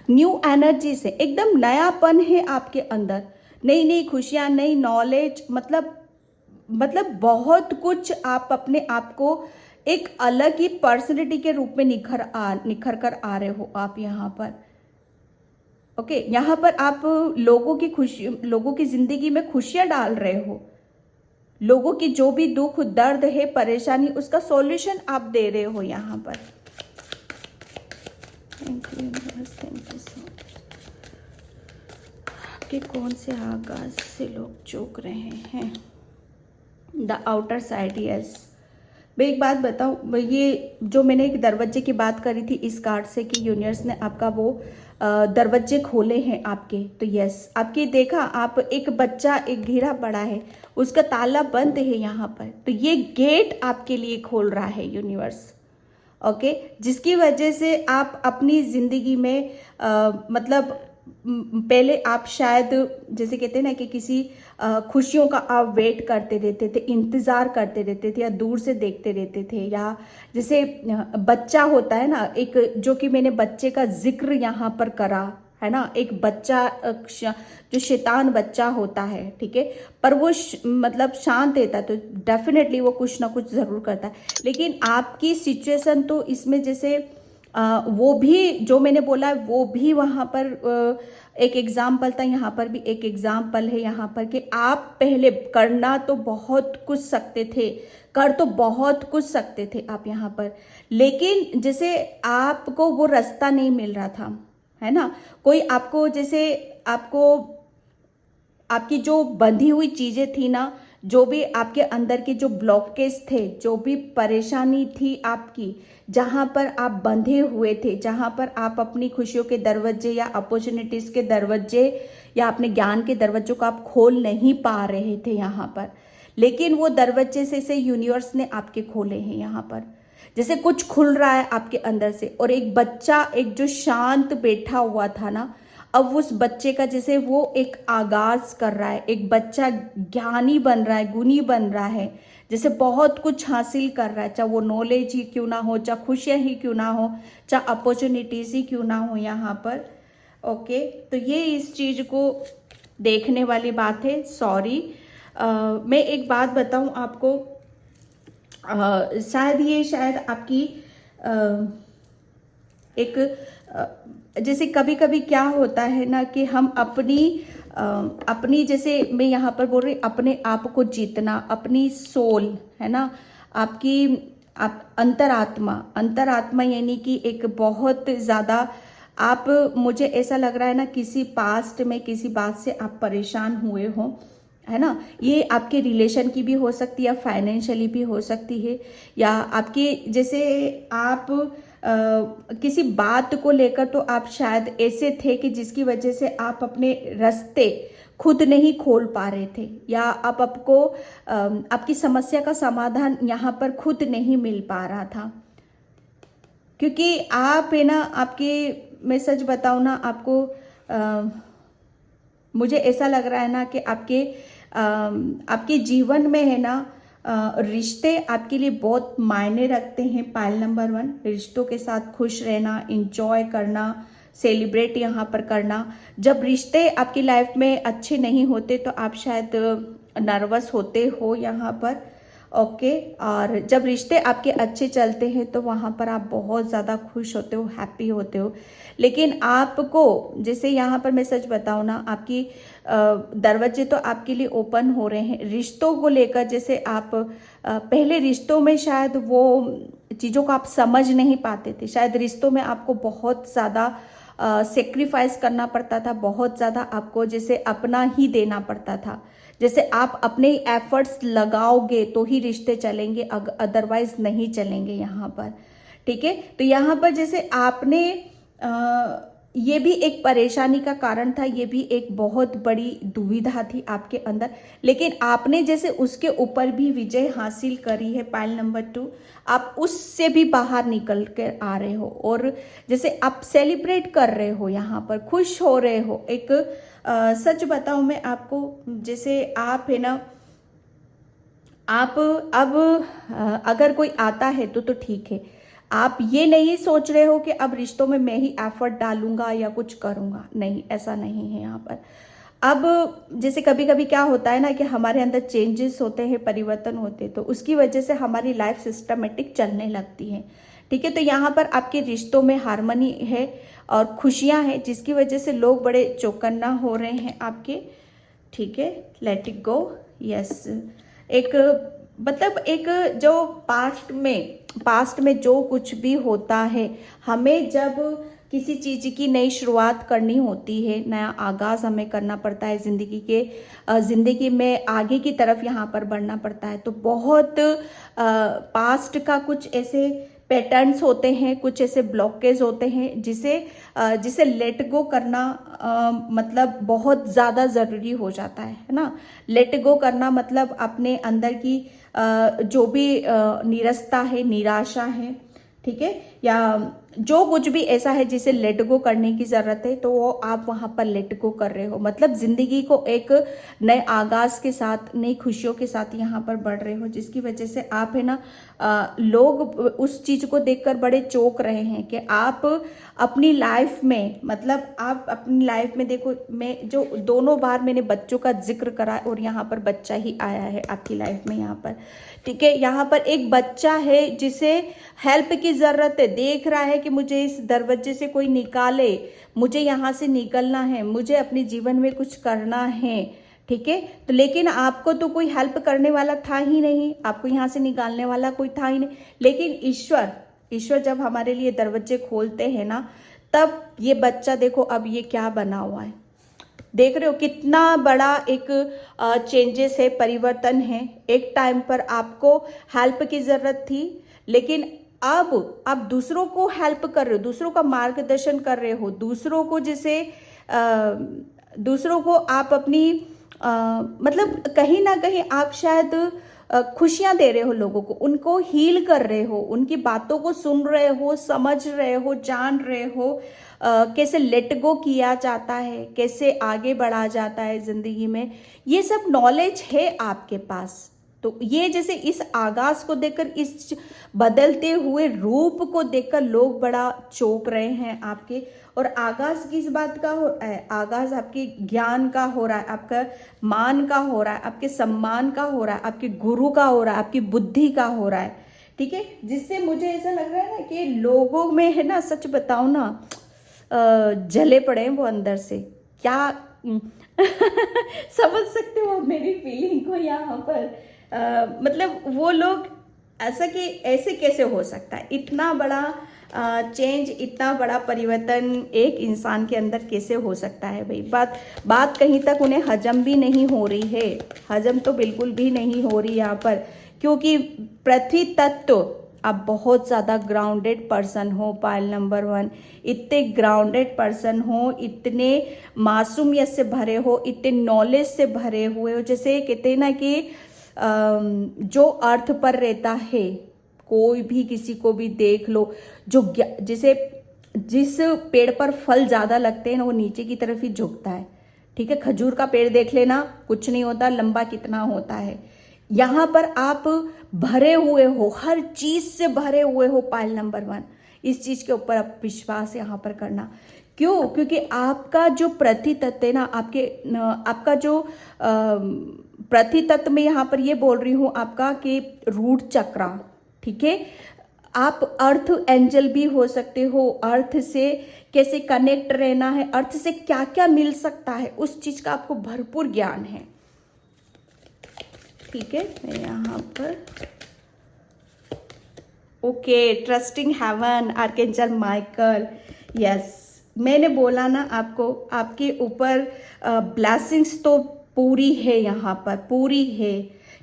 न्यू एनर्जी से, एकदम नयापन है आपके अंदर, नई नई खुशियां, नई नॉलेज, मतलब बहुत कुछ। आप अपने आप को एक अलग ही पर्सनैलिटी के रूप में निखर कर आ रहे हो आप यहाँ पर। ओके, यहाँ पर आप लोगों की जिंदगी में खुशियां डाल रहे हो। लोगों की जो भी दुख दर्द है, परेशानी, उसका सॉल्यूशन आप दे रहे हो यहाँ पर। Thank you so much. आपके कौन से आगाज से लोग चौंक रहे हैं? The outer side, yes. मैं एक बात बताऊं, ये जो मैंने एक दरवाजे की बात करी थी इस कार्ड से कि यूनिवर्स ने आपका वो दरवाजे खोले हैं आपके, तो यस, आपके देखा, आप एक बच्चा एक घिरा पड़ा है, उसका ताला बंद है यहाँ पर, तो ये गेट आपके लिए खोल रहा है यूनिवर्स। ओके, जिसकी वजह से आप अपनी जिंदगी में मतलब पहले आप शायद जैसे कहते हैं ना कि किसी खुशियों का आप वेट करते रहते थे, इंतज़ार करते रहते थे, या दूर से देखते रहते थे, या जैसे बच्चा होता है ना, एक जो कि मैंने बच्चे का जिक्र यहाँ पर करा है ना, एक बच्चा जो शैतान बच्चा होता है, ठीक है, पर वो मतलब शांत रहता है, तो डेफिनेटली वो कुछ ना कुछ ज़रूर करता है। लेकिन आपकी सिचुएशन तो इसमें जैसे वो भी जो मैंने बोला वो भी वहाँ पर एक एग्जाम्पल था, यहाँ पर भी एक एग्जाम्पल है यहाँ पर कि आप पहले करना तो बहुत कुछ सकते थे, कर तो बहुत कुछ सकते थे आप यहाँ पर, लेकिन जैसे आपको वो रास्ता नहीं मिल रहा था, है ना। कोई आपको जैसे आपको आपकी जो बंधी हुई चीजें थी ना, जो भी आपके अंदर के जो ब्लॉकेज थे, जो भी परेशानी थी आपकी, जहां पर आप बंधे हुए थे, जहां पर आप अपनी खुशियों के दरवाजे या अपॉर्चुनिटीज के दरवाजे या अपने ज्ञान के दरवाजों को आप खोल नहीं पा रहे थे यहाँ पर, लेकिन वो दरवाजे से यूनिवर्स ने आपके खोले हैं यहाँ पर। जैसे कुछ खुल रहा है आपके अंदर से, और एक बच्चा, एक जो शांत बैठा हुआ था ना, अब उस बच्चे का जैसे वो एक आगाज कर रहा है, एक बच्चा ज्ञानी बन रहा है, गुणी बन रहा है, जैसे बहुत कुछ हासिल कर रहा है, चाहे वो नॉलेज ही क्यों ना हो, चाहे खुशियां ही क्यों ना हो, चाहे अपॉर्चुनिटीज ही क्यों ना हो यहाँ पर। ओके, तो ये इस चीज को देखने वाली बात है। सॉरी, मैं एक बात बताऊं आपको, शायद आपकी एक जैसे कभी कभी क्या होता है ना कि हम अपनी जैसे मैं यहाँ पर बोल रही, अपने आप को जीतना, अपनी सोल है ना, आपकी अंतरात्मा यानी कि एक बहुत ज़्यादा आप, मुझे ऐसा लग रहा है ना किसी पास्ट में किसी बात से आप परेशान हुए हो, है ना। ये आपके रिलेशन की भी हो सकती है, फाइनेंशियली भी हो सकती है, या आपके जैसे आप किसी बात को लेकर तो आप शायद ऐसे थे कि जिसकी वजह से आप अपने रास्ते खुद नहीं खोल पा रहे थे, या आप आपको आपकी समस्या का समाधान यहाँ पर खुद नहीं मिल पा रहा था, क्योंकि आप है ना, आपके, मैं सच बताऊँ ना आपको, मुझे ऐसा लग रहा है ना कि आपके जीवन में है ना, रिश्ते आपके लिए बहुत मायने रखते हैं। पाइल नंबर 1, रिश्तों के साथ खुश रहना, इंजॉय करना, सेलिब्रेट यहाँ पर करना। जब रिश्ते आपकी लाइफ में अच्छे नहीं होते तो आप शायद नर्वस होते हो यहाँ पर। ओके, और जब रिश्ते आपके अच्छे चलते हैं तो वहाँ पर आप बहुत ज़्यादा खुश होते हो, हैप्पी होते हो। लेकिन आपको जैसे यहाँ पर मैं सच बताऊँ ना, आपकी दरवाजे तो आपके लिए ओपन हो रहे हैं रिश्तों को लेकर। जैसे आप पहले रिश्तों में शायद वो चीज़ों को आप समझ नहीं पाते थे, शायद रिश्तों में आपको बहुत ज़्यादा सेक्रीफाइस करना पड़ता था, बहुत ज़्यादा आपको जैसे अपना ही देना पड़ता था। जैसे आप अपने एफर्ट्स लगाओगे तो ही रिश्ते चलेंगे, अदरवाइज नहीं चलेंगे यहाँ पर। ठीक है, तो यहाँ पर जैसे आपने ये भी एक परेशानी का कारण था, ये भी एक बहुत बड़ी दुविधा थी आपके अंदर, लेकिन आपने जैसे उसके ऊपर भी विजय हासिल करी है। पाइल नंबर 2, आप उससे भी बाहर निकल कर आ रहे हो, और जैसे आप सेलिब्रेट कर रहे हो यहाँ पर, खुश हो रहे हो। एक सच बताऊं मैं आपको, जैसे आप है ना, आप अब अगर कोई आता है तो ठीक है, आप ये नहीं सोच रहे हो कि अब रिश्तों में मैं ही एफर्ट डालूंगा या कुछ करूंगा, नहीं, ऐसा नहीं है यहाँ पर। अब जैसे कभी कभी क्या होता है ना कि हमारे अंदर चेंजेस होते हैं, परिवर्तन होते हैं, तो उसकी वजह से हमारी लाइफ सिस्टमेटिक चलने लगती है। ठीक है, तो यहाँ पर आपके रिश्तों में हार्मनी है और खुशियाँ हैं, जिसकी वजह से लोग बड़े चौकन्ना हो रहे हैं आपके। ठीक है, लेट इट गो। यस, एक मतलब एक जो पास्ट में जो कुछ भी होता है, हमें जब किसी चीज़ की नई शुरुआत करनी होती है, नया आगाज हमें करना पड़ता है, ज़िंदगी में आगे की तरफ यहाँ पर बढ़ना पड़ता है, तो बहुत पास्ट का कुछ ऐसे पैटर्न्स होते हैं, कुछ ऐसे ब्लॉकेज होते हैं जिसे लेट गो करना मतलब बहुत ज़्यादा ज़रूरी हो जाता है ना। लेट गो करना मतलब अपने अंदर की जो भी निरस्ता है, निराशा है, ठीक है, या जो कुछ भी ऐसा है जिसे लेट गो करने की ज़रूरत है, तो वो आप वहाँ पर लेट गो कर रहे हो। मतलब ज़िंदगी को एक नए आगाज़ के साथ, नई खुशियों के साथ यहाँ पर बढ़ रहे हो, जिसकी वजह से आप है ना, लोग उस चीज़ को देखकर बड़े चौंक रहे हैं कि आप अपनी लाइफ में, मतलब आप अपनी लाइफ में देखो, मैं जो दोनों बार मैंने बच्चों का जिक्र करा और यहाँ पर बच्चा ही आया है आपकी लाइफ में यहाँ पर। ठीक है, यहाँ पर एक बच्चा है जिसे हेल्प की ज़रूरत है, देख रहा है कि मुझे इस दरवाजे से कोई निकाले, मुझे यहाँ से निकलना है, मुझे अपने जीवन में कुछ करना है, ठीक है। तो लेकिन आपको तो कोई हेल्प करने वाला था ही नहीं, आपको यहाँ से निकालने वाला कोई था ही नहीं। लेकिन ईश्वर जब हमारे लिए दरवाजे खोलते हैं ना, तब ये बच्चा देखो अब ये क्या बना हुआ है, देख रहे हो कितना बड़ा एक चेंजेस है, परिवर्तन है। एक टाइम पर आपको हेल्प की ज़रूरत थी, लेकिन अब आप दूसरों को हेल्प कर रहे हो, दूसरों का मार्गदर्शन कर रहे हो, दूसरों को जैसे दूसरों को आप अपनी मतलब कहीं ना कहीं आप शायद खुशियां दे रहे हो लोगों को, उनको हील कर रहे हो, उनकी बातों को सुन रहे हो, समझ रहे हो, जान रहे हो कैसे लेट गो किया जाता है, कैसे आगे बढ़ा जाता है ज़िंदगी में। ये सब नॉलेज है आपके पास। तो ये जैसे इस आगाज को देखकर, इस बदलते हुए रूप को देखकर लोग बड़ा चौंक रहे हैं आपके। और आगाज किस बात का हो रहा है? आगाज आपके ज्ञान का हो रहा है, आपका मान का हो रहा है, आपके सम्मान का हो रहा है, आपके गुरु का हो रहा है, आपकी बुद्धि का हो रहा है, ठीक है। जिससे मुझे ऐसा लग रहा है ना कि लोगों में है ना, सच बताऊं ना, जले पड़े हैं वो अंदर से। क्या समझ सकते हो मेरी फीलिंग को यहाँ पर? मतलब वो लोग ऐसा कि ऐसे कैसे हो सकता है, इतना बड़ा चेंज, इतना बड़ा परिवर्तन एक इंसान के अंदर कैसे हो सकता है भाई? बात कहीं तक उन्हें हजम भी नहीं हो रही है, हजम तो बिल्कुल भी नहीं हो रही यहाँ पर। क्योंकि पृथ्वी तत्व, आप बहुत ज़्यादा ग्राउंडेड पर्सन हो, पायल नंबर 1, इतने ग्राउंडेड पर्सन हो, इतने मासूमियत से भरे हो, इतने नॉलेज से भरे हुए हो। जैसे कहते हैं ना कि जो अर्थ पर रहता है, कोई भी किसी को भी देख लो, जो जैसे जिस पेड़ पर फल ज़्यादा लगते हैं ना, वो नीचे की तरफ ही झुकता है, ठीक है। खजूर का पेड़ देख लेना, कुछ नहीं होता, लंबा कितना होता है। यहाँ पर आप भरे हुए हो, हर चीज से भरे हुए हो, पायल नंबर 1। इस चीज के ऊपर आप विश्वास यहाँ पर करना। क्यों? क्योंकि आपका जो पृथ्वी तत्व है ना, आपका जो पृथ्वी तत्व में यहाँ पर ये बोल रही हूँ आपका कि रूट चक्रा, ठीक है। आप अर्थ एंजल भी हो सकते हो, अर्थ से कैसे कनेक्ट रहना है, अर्थ से क्या क्या मिल सकता है, उस चीज का आपको भरपूर ज्ञान है, ठीक है। मैं यहाँ पर okay, trusting heaven, archangel Michael, yes. मैंने बोला ना आपको, आपके ऊपर ब्लेसिंग्स तो पूरी है, यहाँ पर पूरी है,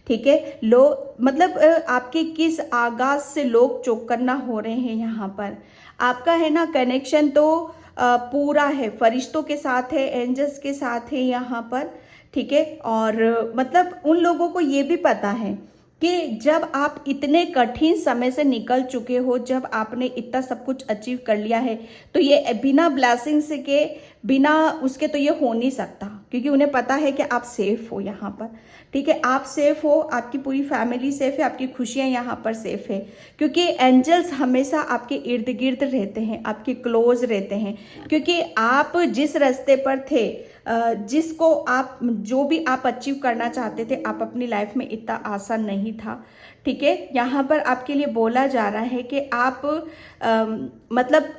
ठीक है। मतलब आपके किस आगाज से लोग चौकन्ना हो रहे हैं यहाँ पर। आपका है ना कनेक्शन तो पूरा है, फरिश्तों के साथ है, एंजल्स के साथ है यहाँ पर, ठीक है। और मतलब उन लोगों को ये भी पता है कि जब आप इतने कठिन समय से निकल चुके हो, जब आपने इतना सब कुछ अचीव कर लिया है, तो ये बिना ब्लेसिंग्स के, बिना उसके तो ये हो नहीं सकता। क्योंकि उन्हें पता है कि आप सेफ हो यहाँ पर, ठीक है। आप सेफ हो, आपकी पूरी फैमिली सेफ है, आपकी खुशियाँ यहाँ पर सेफ है। क्योंकि एंजल्स हमेशा आपके इर्द गिर्द रहते हैं, आपके क्लोज रहते हैं। क्योंकि आप जिस रास्ते पर थे, जिसको आप, जो भी आप अचीव करना चाहते थे, आप अपनी लाइफ में इतना आसान नहीं था, ठीक है। यहाँ पर आपके लिए बोला जा रहा है कि आप मतलब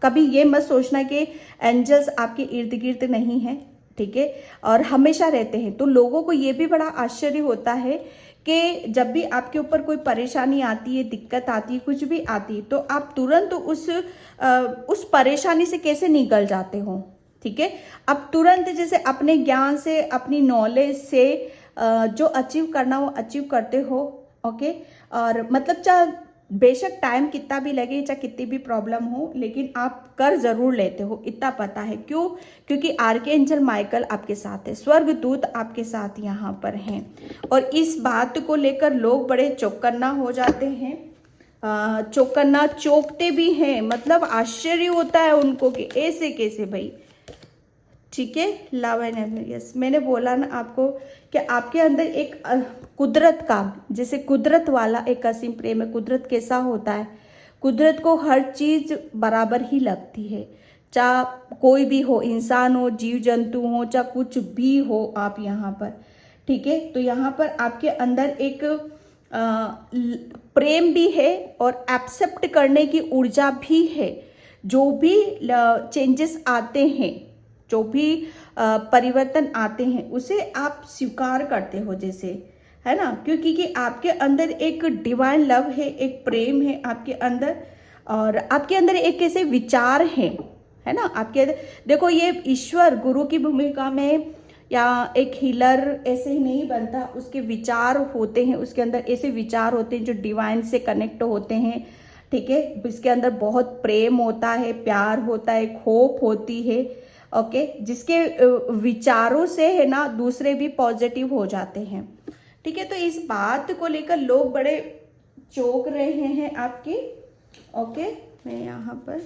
कभी ये मत सोचना कि एंजल्स आपके इर्द गिर्द नहीं है, ठीक है, और हमेशा रहते हैं। तो लोगों को ये भी बड़ा आश्चर्य होता है कि जब भी आपके ऊपर कोई परेशानी आती है, दिक्कत आती है, कुछ भी आती है, तो आप तुरंत उस परेशानी से कैसे निकल जाते हो, ठीक है। आप तुरंत जैसे अपने ज्ञान से, अपनी नॉलेज से जो अचीव करना हो अचीव करते हो, ओके। और मतलब चाहे बेशक टाइम कितना भी लगे, चाहे कितनी भी प्रॉब्लम हो, लेकिन आप कर जरूर लेते हो, इतना पता है। क्यों? क्योंकि आर्कएंजल माइकल आपके साथ है, स्वर्गदूत आपके साथ यहाँ पर हैं। और इस बात को लेकर लोग बड़े चौकन्ना हो जाते हैं, चौकन्ना चौंकते भी हैं। मतलब आश्चर्य होता है उनको कि ऐसे कैसे भाई, ठीक है। Love and energy, yes. मैंने बोला ना आपको कि आपके अंदर एक कुदरत का, जैसे कुदरत वाला एक असीम प्रेम है। कुदरत कैसा होता है? कुदरत को हर चीज़ बराबर ही लगती है, चाहे कोई भी हो, इंसान हो, जीव जंतु हो, चाहे कुछ भी हो आप यहाँ पर, ठीक है। तो यहाँ पर आपके अंदर एक प्रेम भी है और एक्सेप्ट करने की ऊर्जा भी है। जो भी चेंजेस आते हैं, जो भी परिवर्तन आते हैं, उसे आप स्वीकार करते हो, जैसे, है ना, क्योंकि कि आपके अंदर एक डिवाइन लव है, एक प्रेम है आपके अंदर, और आपके अंदर एक ऐसे विचार हैं, है ना, आपके देखो, ये ईश्वर गुरु की भूमिका में या एक हीलर ऐसे ही नहीं बनता, उसके विचार होते हैं, उसके अंदर ऐसे विचार होते हैं जो डिवाइन से कनेक्ट होते हैं, ठीक है। इसके अंदर बहुत प्रेम होता है, प्यार होता है, होप होती है, ओके, जिसके विचारों से, है ना, दूसरे भी पॉजिटिव हो जाते हैं, ठीक है। तो इस बात को लेकर लोग बड़े चौंक रहे हैं आपके, ओके। मैं यहाँ पर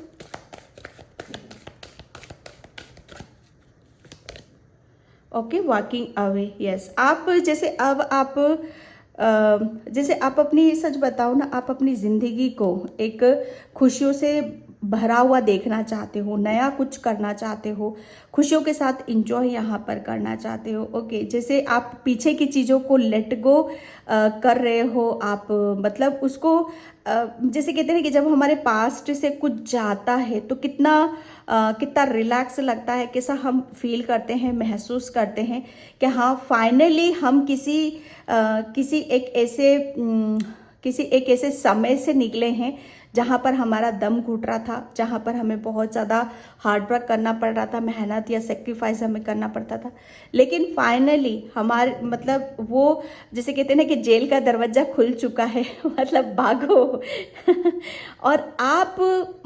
ओके, वॉकिंग अवे, यस। आप जैसे अब आप जैसे आप अपनी, सच बताओ ना, आप अपनी ज़िंदगी को एक खुशियों से भरा हुआ देखना चाहते हो, नया कुछ करना चाहते हो, खुशियों के साथ इंजॉय यहाँ पर करना चाहते हो, ओके। जैसे आप पीछे की चीज़ों को लेट गो कर रहे हो आप, मतलब उसको जैसे कहते हैं कि जब हमारे पास्ट से कुछ जाता है तो कितना रिलैक्स लगता है, कैसा हम फील करते हैं, महसूस करते हैं कि हाँ, फाइनली हम किसी एक ऐसे समय से निकले हैं जहाँ पर हमारा दम घुट रहा था, जहाँ पर हमें बहुत ज़्यादा हार्डवर्क करना पड़ रहा था, मेहनत या सेक्रीफाइस हमें करना पड़ता था, लेकिन फाइनली हमारे, मतलब वो जैसे कहते हैं ना कि जेल का दरवाज़ा खुल चुका है मतलब भागो और आप,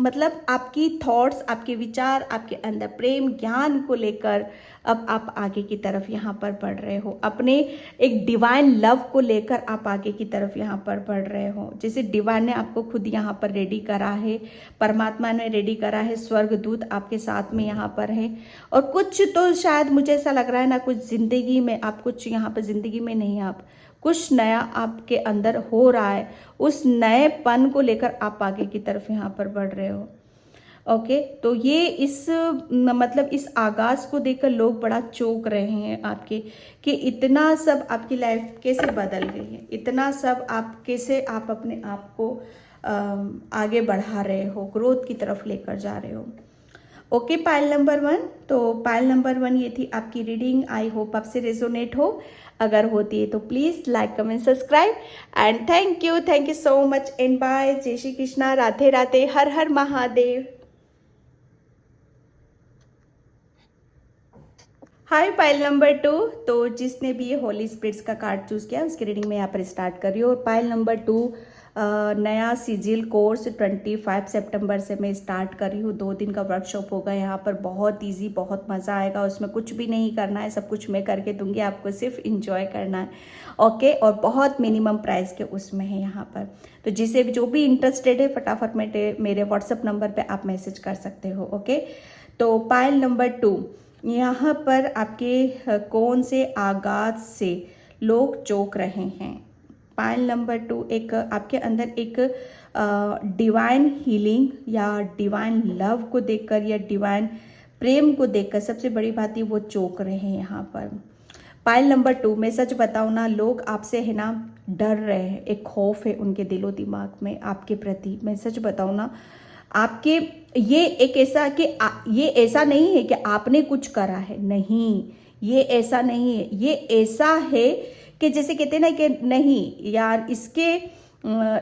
मतलब आपकी थॉट्स, आपके विचार, आपके अंदर प्रेम ज्ञान को लेकर अब आप आगे की तरफ यहाँ पर बढ़ रहे हो, अपने एक डिवाइन लव को लेकर आप आगे की तरफ यहाँ पर बढ़ रहे हो। जैसे डिवाइन ने आपको खुद यहाँ पर रेडी करा है, परमात्मा ने रेडी करा है, स्वर्गदूत आपके साथ में यहाँ पर है, और कुछ तो शायद मुझे ऐसा लग रहा है ना, कुछ ज़िंदगी में आप, कुछ यहाँ पर ज़िंदगी में नहीं, आप कुछ नया आपके अंदर हो रहा है, उस नएपन को लेकर आप आगे की तरफ यहाँ पर बढ़ रहे हो, ओके। तो ये मतलब इस आगाज़ को देखकर लोग बड़ा चौंक रहे हैं आपके, कि इतना सब आपकी लाइफ कैसे बदल गई है, इतना सब आप कैसे, आप अपने आप को आगे बढ़ा रहे हो, ग्रोथ की तरफ लेकर जा रहे हो, ओके। पाइल नंबर 1, तो पाइल नंबर 1 ये थी आपकी रीडिंग। आई होप आपसे रेजोनेट हो, अगर होती है तो please like, comment, subscribe, and thank you so much, and bye. जय श्री कृष्णा, राधे राधे, हर हर महादेव। हाय पाइल नंबर 2, तो जिसने भी ये होली स्पिरिट्स का कार्ड चूज़ किया उसकी रीडिंग मैं यहाँ पर स्टार्ट कर रही हूँ। और पाइल नंबर 2 नया सिजिल कोर्स 25 सितंबर से मैं स्टार्ट कर रही हूँ। 2 दिन का वर्कशॉप होगा यहाँ पर, बहुत इजी, बहुत मज़ा आएगा। उसमें कुछ भी नहीं करना है, सब कुछ मैं करके दूंगी, आपको सिर्फ इंजॉय करना है, ओके। और बहुत मिनिमम प्राइस के उसमें है यहाँ पर। तो जिसे जो भी इंटरेस्टेड है फटाफट मेरे व्हाट्सअप नंबर पर आप मैसेज कर सकते हो, ओके। तो पाइल नंबर 2, यहाँ पर आपके कौन से आगाज से लोग चौंक रहे हैं। पाइल नंबर 2 एक आपके अंदर एक डिवाइन हीलिंग या डिवाइन लव को देखकर या डिवाइन प्रेम को देखकर, सबसे बड़ी बात ये, वो चौंक रहे हैं यहाँ पर। पाइल नंबर 2 मैं सच बताऊँ ना, लोग आपसे, है ना, डर रहे हैं, एक खौफ है उनके दिलो दिमाग में आपके प्रति। मैं सच बताऊँ ना, आपके ये एक ऐसा कि ये ऐसा नहीं है कि आपने कुछ करा है, नहीं, ये ऐसा नहीं है, ये ऐसा है कि जैसे कहते हैं ना कि नहीं यार,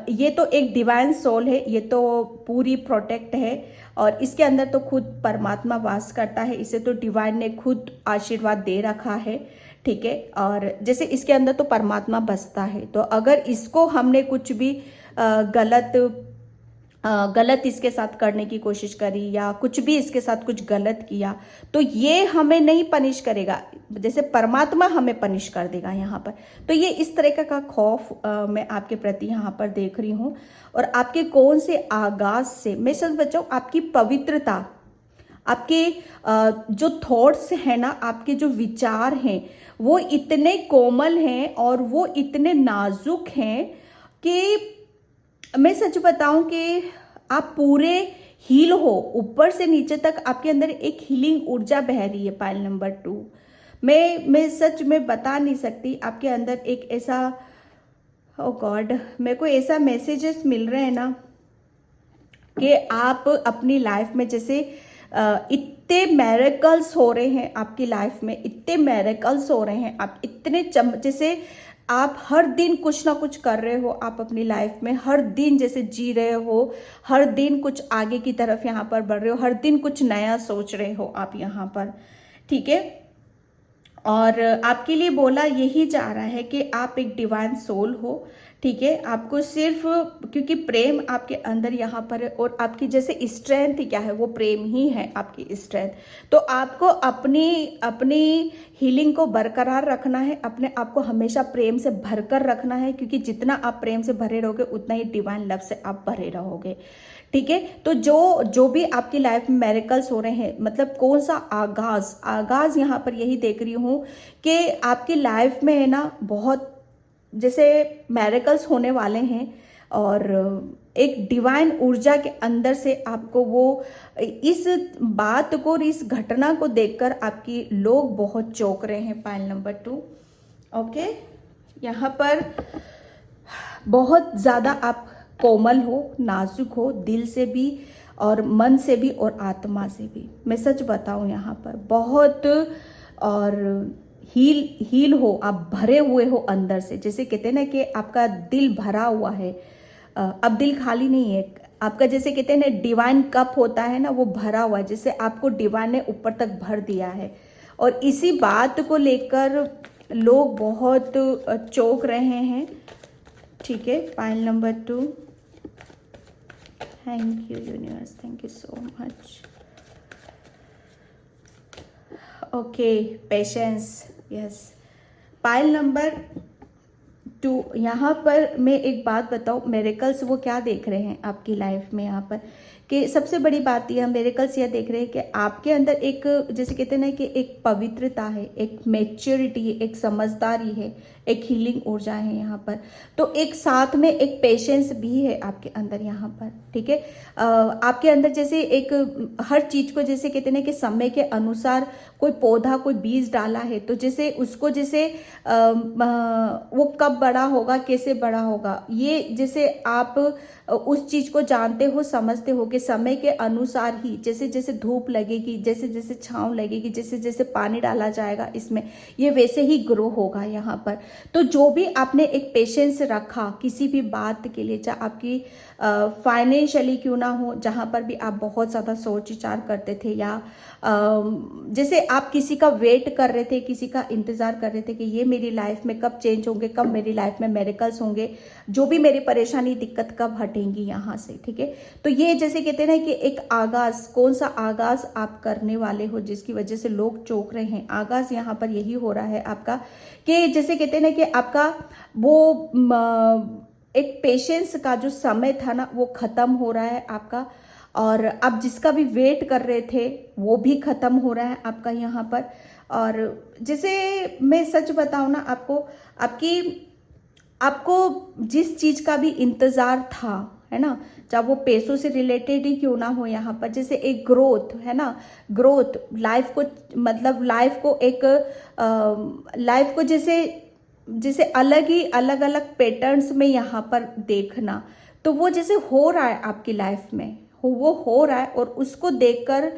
ये तो एक डिवाइन सोल है, ये तो पूरी प्रोटेक्ट है, और इसके अंदर तो खुद परमात्मा वास करता है, इसे तो डिवाइन ने खुद आशीर्वाद दे रखा है, ठीक है। और जैसे इसके अंदर तो परमात्मा बसता है, तो अगर इसको हमने कुछ भी गलत इसके साथ करने की कोशिश करी या कुछ भी इसके साथ कुछ गलत किया, तो ये हमें नहीं पनिश करेगा, जैसे परमात्मा हमें पनिश कर देगा यहाँ पर। तो ये इस तरह का खौफ मैं आपके प्रति यहाँ पर देख रही हूँ। और आपके कौन से आगाज से, मैं सच बताऊँ, आपकी पवित्रता, आपके जो थॉट्स हैं ना, आपके जो विचार हैं, वो इतने कोमल हैं और वो इतने नाजुक हैं कि मैं सच बताऊं कि आप पूरे हील हो, ऊपर से नीचे तक आपके अंदर एक हीलिंग ऊर्जा बह रही है। पाइल नंबर 2 मैं सच में बता नहीं सकती, आपके अंदर एक ऐसा ओ गॉड, मेरे को ऐसा मैसेजेस मिल रहे हैं ना कि आप अपनी लाइफ में जैसे इतने मैरेकल्स हो रहे हैं आपकी लाइफ में, इतने मैरेकल्स हो रहे हैं, आप इतने जैसे आप हर दिन कुछ ना कुछ कर रहे हो, आप अपनी लाइफ में हर दिन जैसे जी रहे हो, हर दिन कुछ आगे की तरफ यहाँ पर बढ़ रहे हो, हर दिन कुछ नया सोच रहे हो आप यहाँ पर, ठीक है। और आपके लिए बोला यही जा रहा है कि आप एक डिवाइन सोल हो, ठीक है। आपको सिर्फ क्योंकि प्रेम आपके अंदर यहाँ पर है, और आपकी जैसे स्ट्रेंथ क्या है, वो प्रेम ही है आपकी स्ट्रेंथ। तो आपको अपनी अपनी हीलिंग को बरकरार रखना है, अपने आप को हमेशा प्रेम से भरकर रखना है, क्योंकि जितना आप प्रेम से भरे रहोगे उतना ही डिवाइन लव से आप भरे रहोगे, ठीक है। तो जो भी आपकी लाइफ में मैरिकल्स हो रहे हैं, मतलब कौन सा आगाज यहाँ पर यही देख रही हूँ कि आपकी लाइफ में है ना बहुत जैसे मैरिकल्स होने वाले हैं, और एक डिवाइन ऊर्जा के अंदर से आपको वो इस बात को और इस घटना को देखकर आपकी लोग बहुत चौंक रहे हैं। Pile number 2, okay. यहाँ पर बहुत ज़्यादा आप कोमल हो, नाजुक हो, दिल से भी और मन से भी और आत्मा से भी। मैं सच बताऊं यहाँ पर बहुत, और हील हो, आप भरे हुए हो अंदर से, जैसे कहते हैं ना कि आपका दिल भरा हुआ है। अब दिल खाली नहीं है आपका, जैसे कहते हैं ना डिवाइन कप होता है ना, वो भरा हुआ है, जैसे आपको डिवाइन ने ऊपर तक भर दिया है। और इसी बात को लेकर लोग बहुत चौंक रहे हैं, ठीक है। Pile number 2, thank you universe, thank you so much. Okay, patience, yes. Pile number 2, यहाँ पर मैं एक बात बताऊँ, मिरेकल्स वो क्या देख रहे हैं आपकी लाइफ में यहाँ पर, कि सबसे बड़ी बात यह मिरेकल्स यह देख रहे हैं कि आपके अंदर एक जैसे कहते हैं ना कि एक पवित्रता है, एक मैच्योरिटी है, एक समझदारी है, एक हीलिंग ऊर्जा है यहाँ पर। तो एक साथ में एक पेशेंस भी है आपके अंदर यहाँ पर, ठीक है। आपके अंदर जैसे एक हर चीज़ को जैसे कहते हैं ना कि समय के अनुसार कोई पौधा कोई बीज डाला है, तो जैसे उसको जैसे वो कब बड़ा होगा, कैसे बड़ा होगा, ये जैसे आप उस चीज को जानते हो, समझते हो कि समय के अनुसार ही जैसे जैसे धूप लगेगी, जैसे जैसे छांव लगेगी, जैसे जैसे पानी डाला जाएगा इसमें, ये वैसे ही ग्रो होगा यहाँ पर। तो जो भी आपने एक पेशेंस रखा किसी भी बात के लिए, चाहे आपकी फाइनेंशियली क्यों ना हो, जहाँ पर भी आप बहुत ज़्यादा सोच विचार करते थे, या जैसे आप किसी का वेट कर रहे थे, किसी का इंतज़ार कर रहे थे कि ये मेरी लाइफ में कब चेंज होंगे, कब मेरी लाइफ में मेरेकल्स होंगे, जो भी मेरी परेशानी दिक्कत कब हटेंगी यहाँ से, ठीक है। तो ये जैसे कहते हैं ना कि एक आगाज़, कौन सा आगाज़ आप करने वाले हो जिसकी वजह से लोग चौंक रहे हैं। आगाज़ यहाँ पर यही हो रहा है आपका कि जैसे कहते हैं ना कि आपका वो एक पेशेंस का जो समय था ना वो ख़त्म हो रहा है आपका, और आप जिसका भी वेट कर रहे थे वो भी ख़त्म हो रहा है आपका यहाँ पर। और जैसे मैं सच बताऊँ ना आपको, आपको जिस चीज़ का भी इंतज़ार था, है ना, चाहे वो पैसों से रिलेटेड ही क्यों ना हो, यहाँ पर जैसे एक ग्रोथ है ना, ग्रोथ लाइफ को, मतलब लाइफ को जैसे अलग अलग पैटर्न्स में यहाँ पर देखना, तो वो जैसे हो रहा है आपकी लाइफ में, वो हो रहा है। और उसको देखकर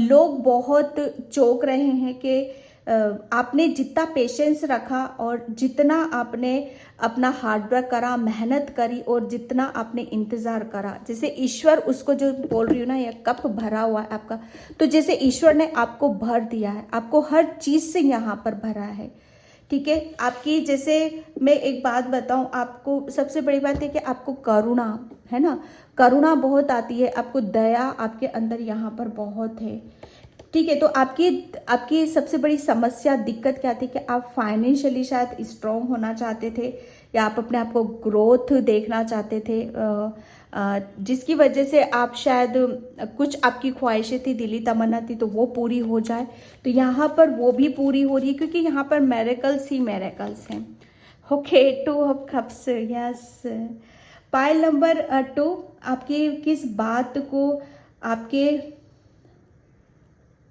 लोग बहुत चौंक रहे हैं कि आपने जितना पेशेंस रखा और जितना आपने अपना हार्डवर्क करा, मेहनत करी, और जितना आपने इंतज़ार करा, जैसे ईश्वर, उसको जो बोल रही हूँ ना, यह कप भरा हुआ है आपका, तो जैसे ईश्वर ने आपको भर दिया है, आपको हर चीज़ से यहाँ पर भरा है, ठीक है। आपकी जैसे मैं एक बात बताऊं आपको, सबसे बड़ी बात है कि आपको करुणा है ना, करुणा बहुत आती है, आपको दया आपके अंदर यहाँ पर बहुत है, ठीक है। तो आपकी सबसे बड़ी समस्या, दिक्कत क्या थी कि आप फाइनेंशियली शायद स्ट्रॉन्ग होना चाहते थे, या आप अपने आप को ग्रोथ देखना चाहते थे, जिसकी वजह से आप शायद कुछ आपकी ख्वाहिशें थी, दिली तमन्ना थी, तो वो पूरी हो जाए। तो यहाँ पर वो भी पूरी हो रही है, क्योंकि यहाँ पर मेरेकल्स ही मेरेकल्स हैं। Okay, 2 of cups, yes. Pile number 2, आपकी किस बात को, आपके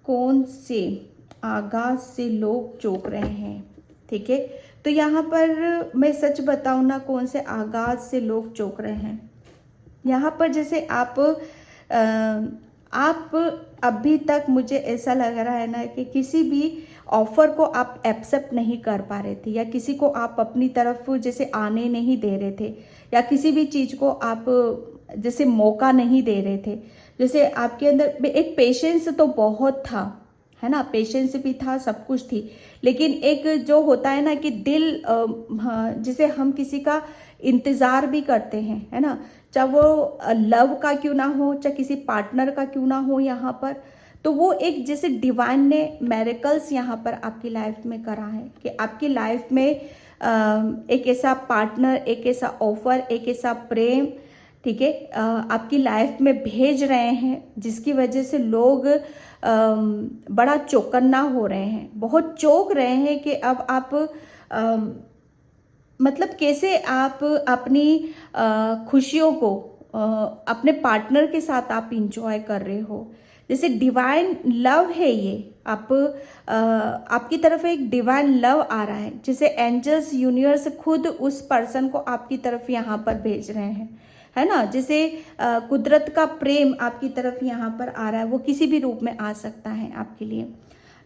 कौन से आगाज से लोग चौंक रहे हैं, ठीक है। तो यहाँ पर मैं सच बताऊँ ना, कौन से आगाज़ से लोग चौंक रहे हैं। यहाँ पर जैसे आप अभी तक मुझे ऐसा लग रहा है ना कि किसी भी ऑफ़र को आप एक्सेप्ट नहीं कर पा रहे थे, या किसी को आप अपनी तरफ जैसे आने नहीं दे रहे थे, या किसी भी चीज़ को आप जैसे मौका नहीं दे रहे थे। जैसे आपके अंदर एक पेशेंस तो बहुत था, है ना, पेशेंस भी था, सब कुछ थी, लेकिन एक जो होता है ना कि दिल हाँ, जिसे हम किसी का इंतज़ार भी करते हैं, है ना, चाहे वो लव का क्यों ना हो, चाहे किसी पार्टनर का क्यों ना हो यहाँ पर, तो वो एक जैसे डिवाइन ने मेरेकल्स यहाँ पर आपकी लाइफ में करा है कि आपकी लाइफ में एक ऐसा पार्टनर, एक ऐसा ऑफर, एक ऐसा प्रेम, ठीक है, आपकी लाइफ में भेज रहे हैं, जिसकी वजह से लोग बड़ा चौकन्ना हो रहे हैं, बहुत चौंक रहे हैं कि अब आप मतलब कैसे आप अपनी खुशियों को अपने पार्टनर के साथ आप इंजॉय कर रहे हो। जैसे डिवाइन लव है ये, आपकी तरफ एक डिवाइन लव आ रहा है, जैसे एंजल्स यूनिवर्स खुद उस पर्सन को आपकी तरफ यहाँ पर भेज रहे हैं, है ना। जैसे कुदरत का प्रेम आपकी तरफ यहाँ पर आ रहा है, वो किसी भी रूप में आ सकता है आपके लिए,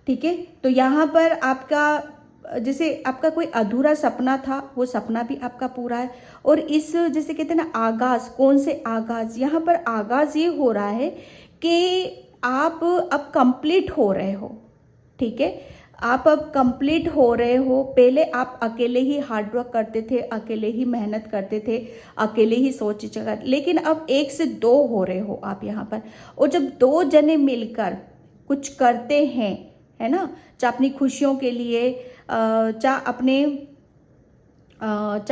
ठीक है। तो यहाँ पर आपका जैसे आपका कोई अधूरा सपना था, वो सपना भी आपका पूरा है। और इस जैसे कहते हैं ना आगाज़, कौन से आगाज़, यहाँ पर आगाज़ ये हो रहा है कि आप अब कंप्लीट हो रहे हो, ठीक है, आप अब कंप्लीट हो रहे हो। पहले आप अकेले ही हार्ड वर्क करते थे, अकेले ही मेहनत करते थे, अकेले ही सोच कर, लेकिन अब 1 से 2 हो रहे हो आप यहाँ पर। और जब 2 जने मिलकर कुछ करते हैं, है ना, चाहे अपनी खुशियों के लिए, चाहे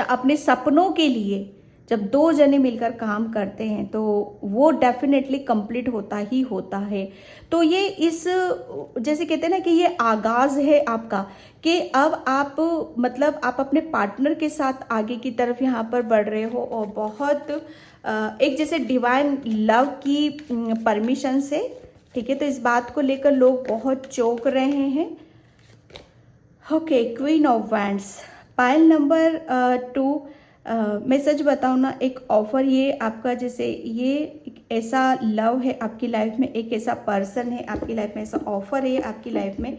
अपने सपनों के लिए, जब 2 जने मिलकर काम करते हैं तो वो डेफिनेटली कंप्लीट होता ही होता है। तो ये इस जैसे कहते हैं ना कि ये आगाज़ है आपका, कि अब आप मतलब आप अपने पार्टनर के साथ आगे की तरफ यहाँ पर बढ़ रहे हो, और बहुत एक जैसे डिवाइन लव की परमिशन से, ठीक है। तो इस बात को लेकर लोग बहुत चौंक रहे हैं। Okay, queen of wands, pile number 2। मैं सच बताऊँ ना, एक ऑफ़र ये आपका, जैसे ये एक ऐसा लव है आपकी लाइफ में, एक ऐसा पर्सन है आपकी लाइफ में, ऐसा ऑफ़र है आपकी लाइफ में,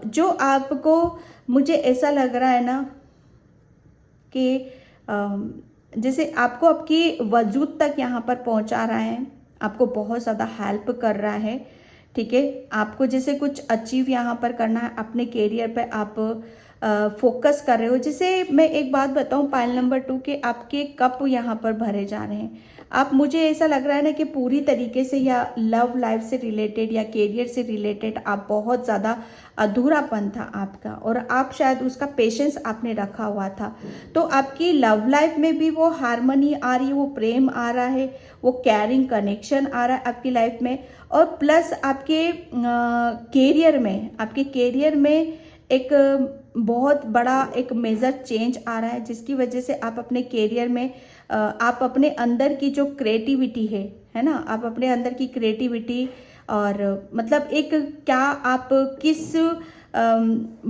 जो आपको, मुझे ऐसा लग रहा है ना कि जैसे आपको आपकी वजूद तक यहाँ पर पहुँचा रहा है, आपको बहुत ज़्यादा हेल्प कर रहा है, ठीक है। आपको जैसे कुछ अचीव यहाँ पर करना है, अपने कैरियर पे आप फोकस कर रहे हो। जैसे मैं एक बात बताऊं, पाइल नंबर 2 के आपके कप यहाँ पर भरे जा रहे हैं। आप, मुझे ऐसा लग रहा है ना कि पूरी तरीके से, या लव लाइफ से रिलेटेड या कैरियर से रिलेटेड आप बहुत ज़्यादा अधूरापन था आपका, और आप शायद उसका पेशेंस आपने रखा हुआ था। तो आपकी लव लाइफ में भी वो हारमोनी आ रही है, वो प्रेम आ रहा है, वो कैरिंग कनेक्शन आ रहा है आपकी लाइफ में। और प्लस आपके कैरियर में एक बहुत बड़ा एक मेजर चेंज आ रहा है, जिसकी वजह से आप अपने कैरियर में आप अपने अंदर की जो क्रिएटिविटी है ना, आप अपने अंदर की क्रिएटिविटी, और मतलब एक क्या आप किस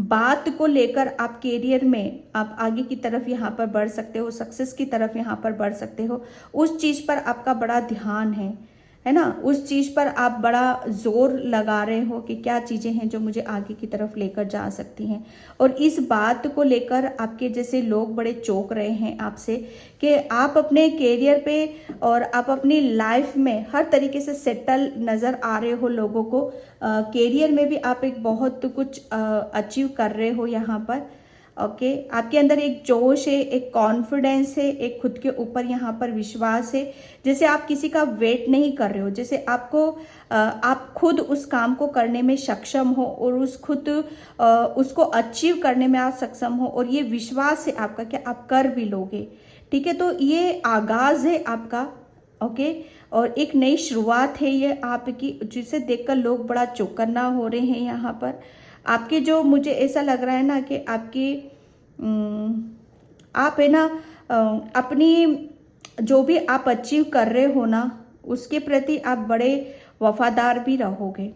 बात को लेकर आप कैरियर में आप आगे की तरफ यहाँ पर बढ़ सकते हो, सक्सेस की तरफ यहाँ पर बढ़ सकते हो, उस चीज़ पर आपका बड़ा ध्यान है ना, उस चीज़ पर आप बड़ा जोर लगा रहे हो कि क्या चीज़ें हैं जो मुझे आगे की तरफ लेकर जा सकती हैं। और इस बात को लेकर आपके जैसे लोग बड़े चौंक रहे हैं आपसे, कि आप अपने कैरियर पे और आप अपनी लाइफ में हर तरीके से सेटल नज़र आ रहे हो लोगों को। कैरियर में भी आप एक बहुत कुछ अचीव कर रहे हो यहाँ पर, ओके। आपके अंदर एक जोश है, एक कॉन्फिडेंस है, एक खुद के ऊपर यहाँ पर विश्वास है, जैसे आप किसी का वेट नहीं कर रहे हो, जैसे आपको आप खुद उस काम को करने में सक्षम हो, और उसको अचीव करने में आप सक्षम हो, और ये विश्वास है आपका कि आप कर भी लोगे, ठीक है। तो ये आगाज़ है आपका, ओके। और एक नई शुरुआत है ये आपकी, जिसे देखकर लोग बड़ा चौकन्ना हो रहे हैं यहाँ पर। आपके जो, मुझे ऐसा लग रहा है ना कि आपकी आप है ना अपनी जो भी आप अचीव कर रहे हो ना, उसके प्रति आप बड़े वफादार भी रहोगे,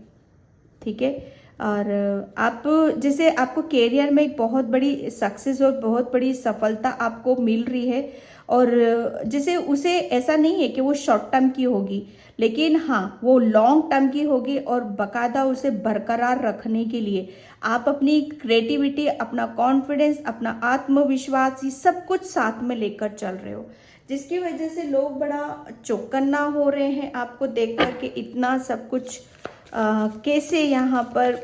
ठीक है। और आप जैसे आपको करियर में एक बहुत बड़ी सक्सेस और बहुत बड़ी सफलता आपको मिल रही है, और जैसे उसे ऐसा नहीं है कि वो शॉर्ट टर्म की होगी, लेकिन हाँ वो लॉन्ग टर्म की होगी, और बाकायदा उसे बरकरार रखने के लिए आप अपनी क्रिएटिविटी, अपना कॉन्फिडेंस, अपना आत्मविश्वास, ये सब कुछ साथ में लेकर चल रहे हो, जिसकी वजह से लोग बड़ा चौकन्ना हो रहे हैं आपको देख कर के इतना सब कुछ कैसे यहाँ पर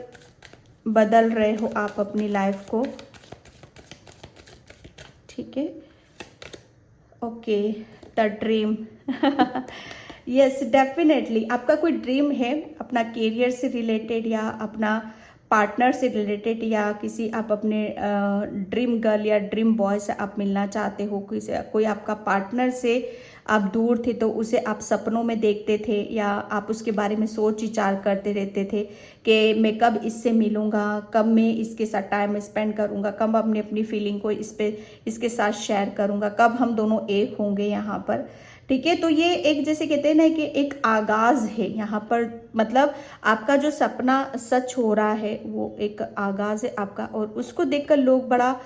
बदल रहे हो आप अपनी लाइफ को। ठीक है, okay, the dream. Yes, definitely आपका कोई ड्रीम है अपना करियर से रिलेटेड, या अपना पार्टनर से रिलेटेड, या किसी आप अपने ड्रीम गर्ल या ड्रीम बॉय से आप मिलना चाहते हो, कोई आपका पार्टनर से आप दूर थे तो उसे आप सपनों में देखते थे, या आप उसके बारे में सोच विचार करते रहते थे कि मैं कब इससे मिलूँगा, कब मैं इसके साथ टाइम स्पेंड करूँगा, कब अपनी अपनी फीलिंग को इसके साथ शेयर करूँगा, कब हम दोनों एक होंगे यहाँ पर। ठीक है, तो ये एक जैसे कहते हैं ना कि एक आगाज़ है यहाँ पर, मतलब आपका जो सपना सच हो रहा है वो एक आगाज़ है आपका, और उसको देखकर लोग बड़ा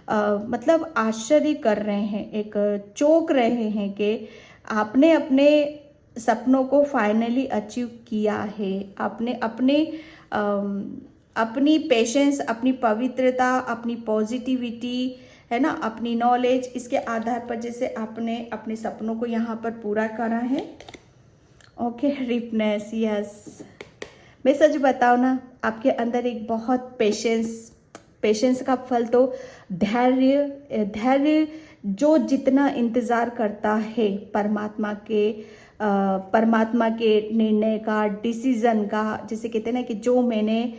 मतलब आश्चर्य कर रहे हैं, एक चौंक रहे हैं कि आपने अपने सपनों को फाइनली अचीव किया है। आपने अपनी पेशेंस, अपनी पवित्रता, अपनी पॉजिटिविटी, है ना, अपनी नॉलेज, इसके आधार पर जैसे आपने अपने सपनों को यहाँ पर पूरा करा है। ओके, रिपनेस, यस, मैं सच बताऊँ ना, आपके अंदर एक बहुत पेशेंस का फल तो धैर्य जो जितना इंतज़ार करता है परमात्मा के निर्णय का, डिसीजन का, जैसे कहते हैं ना कि जो मैंने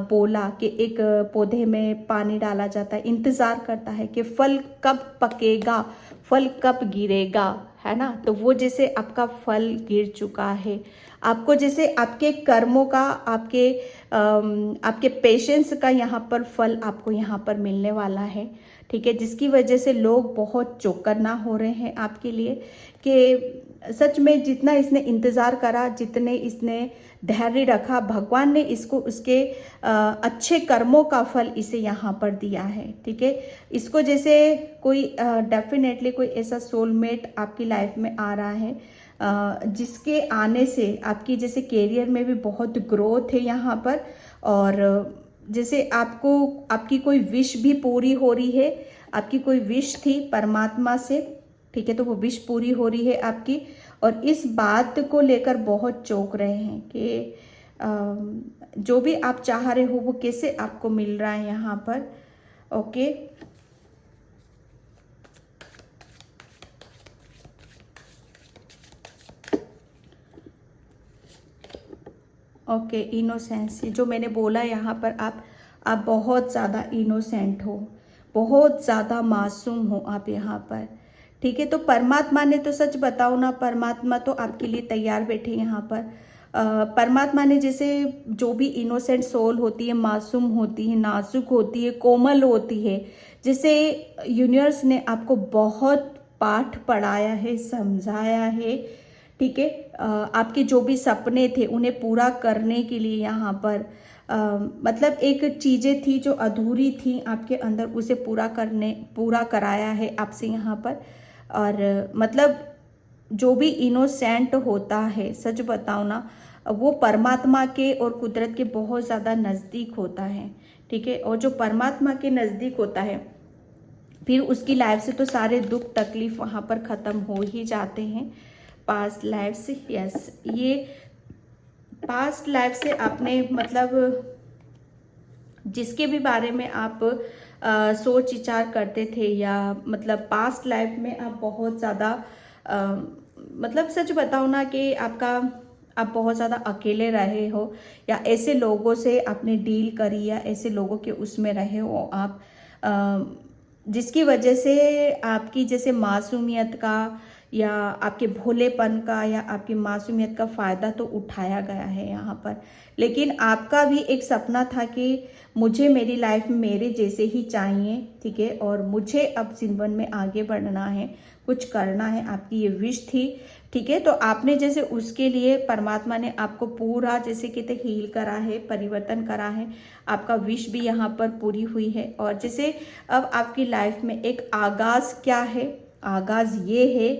बोला कि एक पौधे में पानी डाला जाता है, इंतज़ार करता है कि फल कब पकेगा, फल कब गिरेगा, है ना, तो वो जैसे आपका फल गिर चुका है। आपको जैसे आपके कर्मों का, आपके पेशेंस का यहाँ पर फल आपको यहाँ पर मिलने वाला है। ठीक है, जिसकी वजह से लोग बहुत चौकन्ना हो रहे हैं आपके लिए कि सच में जितना इसने इंतज़ार करा, जितने इसने धैर्य रखा, भगवान ने इसको उसके अच्छे कर्मों का फल इसे यहाँ पर दिया है। ठीक है, इसको जैसे कोई डेफिनेटली कोई ऐसा सोलमेट आपकी लाइफ में आ रहा है जिसके आने से आपकी जैसे करियर में भी बहुत ग्रोथ है यहाँ पर, और जैसे आपकी कोई विश भी पूरी हो रही है, आपकी कोई विश थी परमात्मा से, ठीक है, तो वो विश पूरी हो रही है आपकी, और इस बात को लेकर बहुत चौंक रहे हैं कि जो भी आप चाह रहे हो वो कैसे आपको मिल रहा है यहाँ पर। ओके, ओके, इनोसेंस, जो मैंने बोला यहाँ पर आप बहुत ज़्यादा इनोसेंट हो, बहुत ज़्यादा मासूम हो आप यहाँ पर। ठीक है, तो परमात्मा ने तो सच बताओ ना, परमात्मा तो आपके लिए तैयार बैठे यहाँ पर। परमात्मा ने जैसे जो भी इनोसेंट सोल होती है, मासूम होती है, नाजुक होती है, कोमल होती है, जैसे यूनिवर्स ने आपको बहुत पाठ पढ़ाया है, समझाया है। ठीक है, आपके जो भी सपने थे उन्हें पूरा करने के लिए यहाँ पर मतलब एक चीज़ें थी जो अधूरी थी आपके अंदर, उसे पूरा कराया है आपसे यहाँ पर। और मतलब जो भी इनोसेंट होता है, सच बताओ ना, वो परमात्मा के और कुदरत के बहुत ज़्यादा नज़दीक होता है। ठीक है, और जो परमात्मा के नज़दीक होता है फिर उसकी लाइफ से तो सारे दुख तकलीफ वहाँ पर ख़त्म हो ही जाते हैं। पास्ट लाइफ से, यस, ये पास्ट लाइफ से आपने मतलब जिसके भी बारे में आप सोच विचार करते थे, या मतलब पास्ट लाइफ में आप बहुत ज़्यादा मतलब सच बताओ ना कि आप बहुत ज़्यादा अकेले रहे हो, या ऐसे लोगों से आपने डील करी, या ऐसे लोगों के उसमें रहे हो आप जिसकी वजह से आपकी जैसे मासूमियत का या आपके भोलेपन का या आपकी मासूमियत का फ़ायदा तो उठाया गया है यहाँ पर। लेकिन आपका भी एक सपना था कि मुझे मेरी लाइफ में मेरे जैसे ही चाहिए, ठीक है, और मुझे अब जीवन में आगे बढ़ना है, कुछ करना है, आपकी ये विश थी, ठीक है। तो आपने जैसे उसके लिए परमात्मा ने आपको पूरा जैसे कहते हील करा है, परिवर्तन करा है, आपका विश भी यहाँ पर पूरी हुई है। और जैसे अब आपकी लाइफ में एक आगाज़ क्या है, आगाज़ ये है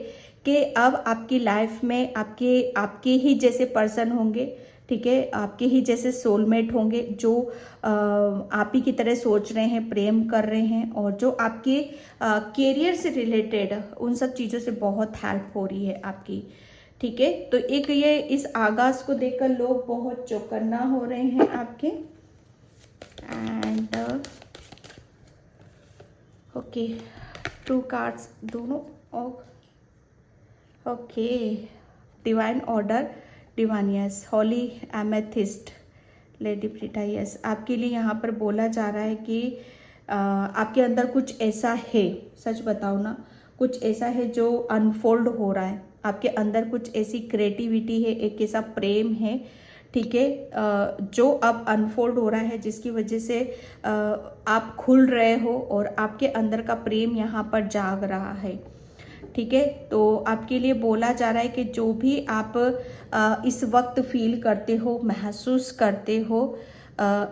कि अब आपकी लाइफ में आपके ही जैसे पर्सन होंगे, ठीक है, आपके ही जैसे सोलमेट होंगे जो आप ही की तरह सोच रहे हैं, प्रेम कर रहे हैं, और जो आपके कैरियर से रिलेटेड उन सब चीज़ों से बहुत हेल्प हो रही है आपकी, ठीक है। तो एक ये इस आगाज़ को देखकर लोग बहुत चौकन्ना हो रहे हैं आपके। एंड ओके, 2 कार्ड्स दोनों। ओके, डिवाइन ऑर्डर, डिवानियस, होली एमेथिस्ट, लेडी प्रीटा, यस। आपके लिए यहाँ पर बोला जा रहा है कि आपके अंदर कुछ ऐसा है, सच बताओ ना, कुछ ऐसा है जो अनफोल्ड हो रहा है आपके अंदर, कुछ ऐसी क्रिएटिविटी है, एक ऐसा प्रेम है, ठीक है, जो अब अनफोल्ड हो रहा है, जिसकी वजह से आप खुल रहे हो और आपके अंदर का प्रेम यहाँ पर जाग रहा है, ठीक है। तो आपके लिए बोला जा रहा है कि जो भी आप इस वक्त फील करते हो, महसूस करते हो,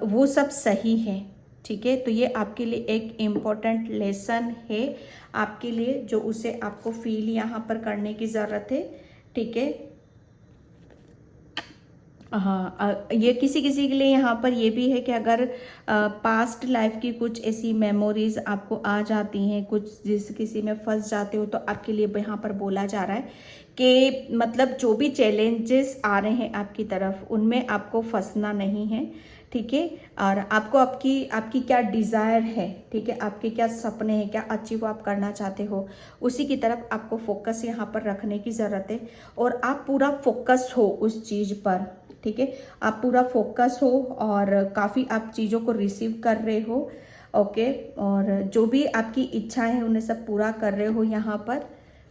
वो सब सही है, ठीक है। तो ये आपके लिए एक इम्पोर्टेंट लेसन है आपके लिए, जो उसे आपको फील यहाँ पर करने की ज़रूरत है, ठीक है। हाँ, ये किसी किसी के लिए यहाँ पर ये भी है कि अगर पास्ट लाइफ की कुछ ऐसी मेमोरीज आपको आ जाती हैं, कुछ जिस किसी में फंस जाते हो, तो आपके लिए यहाँ पर बोला जा रहा है कि मतलब जो भी चैलेंजेस आ रहे हैं आपकी तरफ, उनमें आपको फंसना नहीं है, ठीक है। और आपको आपकी क्या डिज़ायर है, ठीक है, आपके क्या सपने हैं, क्या अचीव आप करना चाहते हो, उसी की तरफ आपको फोकस यहाँ पर रखने की ज़रूरत है। और आप पूरा फोकस हो उस चीज़ पर, ठीक है, आप पूरा फोकस हो और काफ़ी आप चीज़ों को रिसीव कर रहे हो, ओके। और जो भी आपकी इच्छाएं हैं उन्हें सब पूरा कर रहे हो यहाँ पर।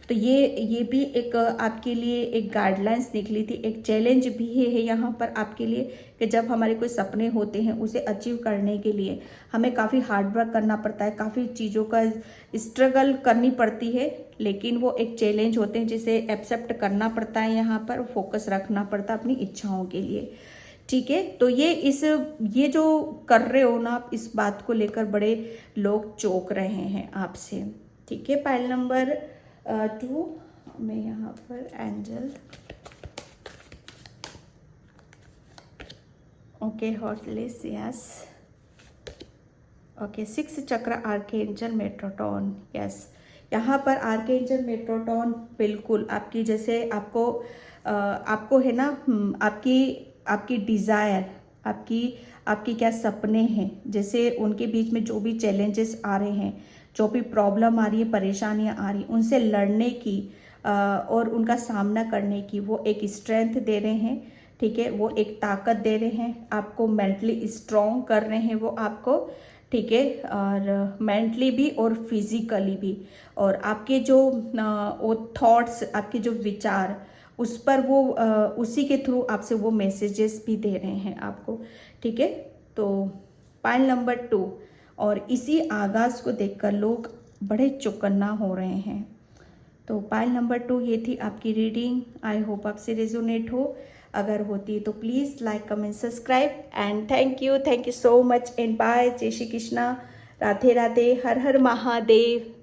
तो ये भी एक आपके लिए एक गाइडलाइंस निकली थी, एक चैलेंज भी है यहाँ पर आपके लिए कि जब हमारे कोई सपने होते हैं, उसे अचीव करने के लिए हमें काफ़ी हार्ड वर्क करना पड़ता है, काफ़ी चीज़ों का स्ट्रगल करनी पड़ती है, लेकिन वो एक चैलेंज होते हैं जिसे एक्सेप्ट करना पड़ता है, यहाँ पर फोकस रखना पड़ता है अपनी इच्छाओं के लिए, ठीक है। तो ये जो कर रहे हो ना आप, इस बात को लेकर बड़े लोग चौंक रहे हैं आपसे, ठीक है। पाइल नंबर 2 में यहाँ पर एंजल, ओके, हॉटलेस, यस, ओके। 6 चक्र आर्कएंजल मेट्रोटॉन, यस। यहाँ पर आर्कएंजल मेट्रोटॉन बिल्कुल आपकी जैसे आपको है ना, आपकी डिज़ायर, आपकी क्या सपने हैं, जैसे उनके बीच में जो भी चैलेंजेस आ रहे हैं, जो भी प्रॉब्लम आ रही है, परेशानियां आ रही, उनसे लड़ने की और उनका सामना करने की वो एक स्ट्रेंथ दे रहे हैं, ठीक है, वो एक ताकत दे रहे हैं आपको, मेंटली स्ट्रॉन्ग कर रहे हैं वो आपको, ठीक है, और मेंटली भी और फिजिकली भी। और आपके जो वो थॉट्स, आपके जो विचार, उस पर वो उसी के थ्रू आपसे वो मैसेजेस भी दे रहे हैं आपको, ठीक है। तो पाइल नंबर 2, और इसी आगाज़ को देखकर लोग बड़े चौकन्ना हो रहे हैं। तो पाइल नंबर 2 ये थी आपकी रीडिंग। आई होप आपसे रेजोनेट हो, अगर होती है तो please like, comment, subscribe, and thank you so much, and bye. जय श्री कृष्णा, राधे राधे, हर हर महादेव।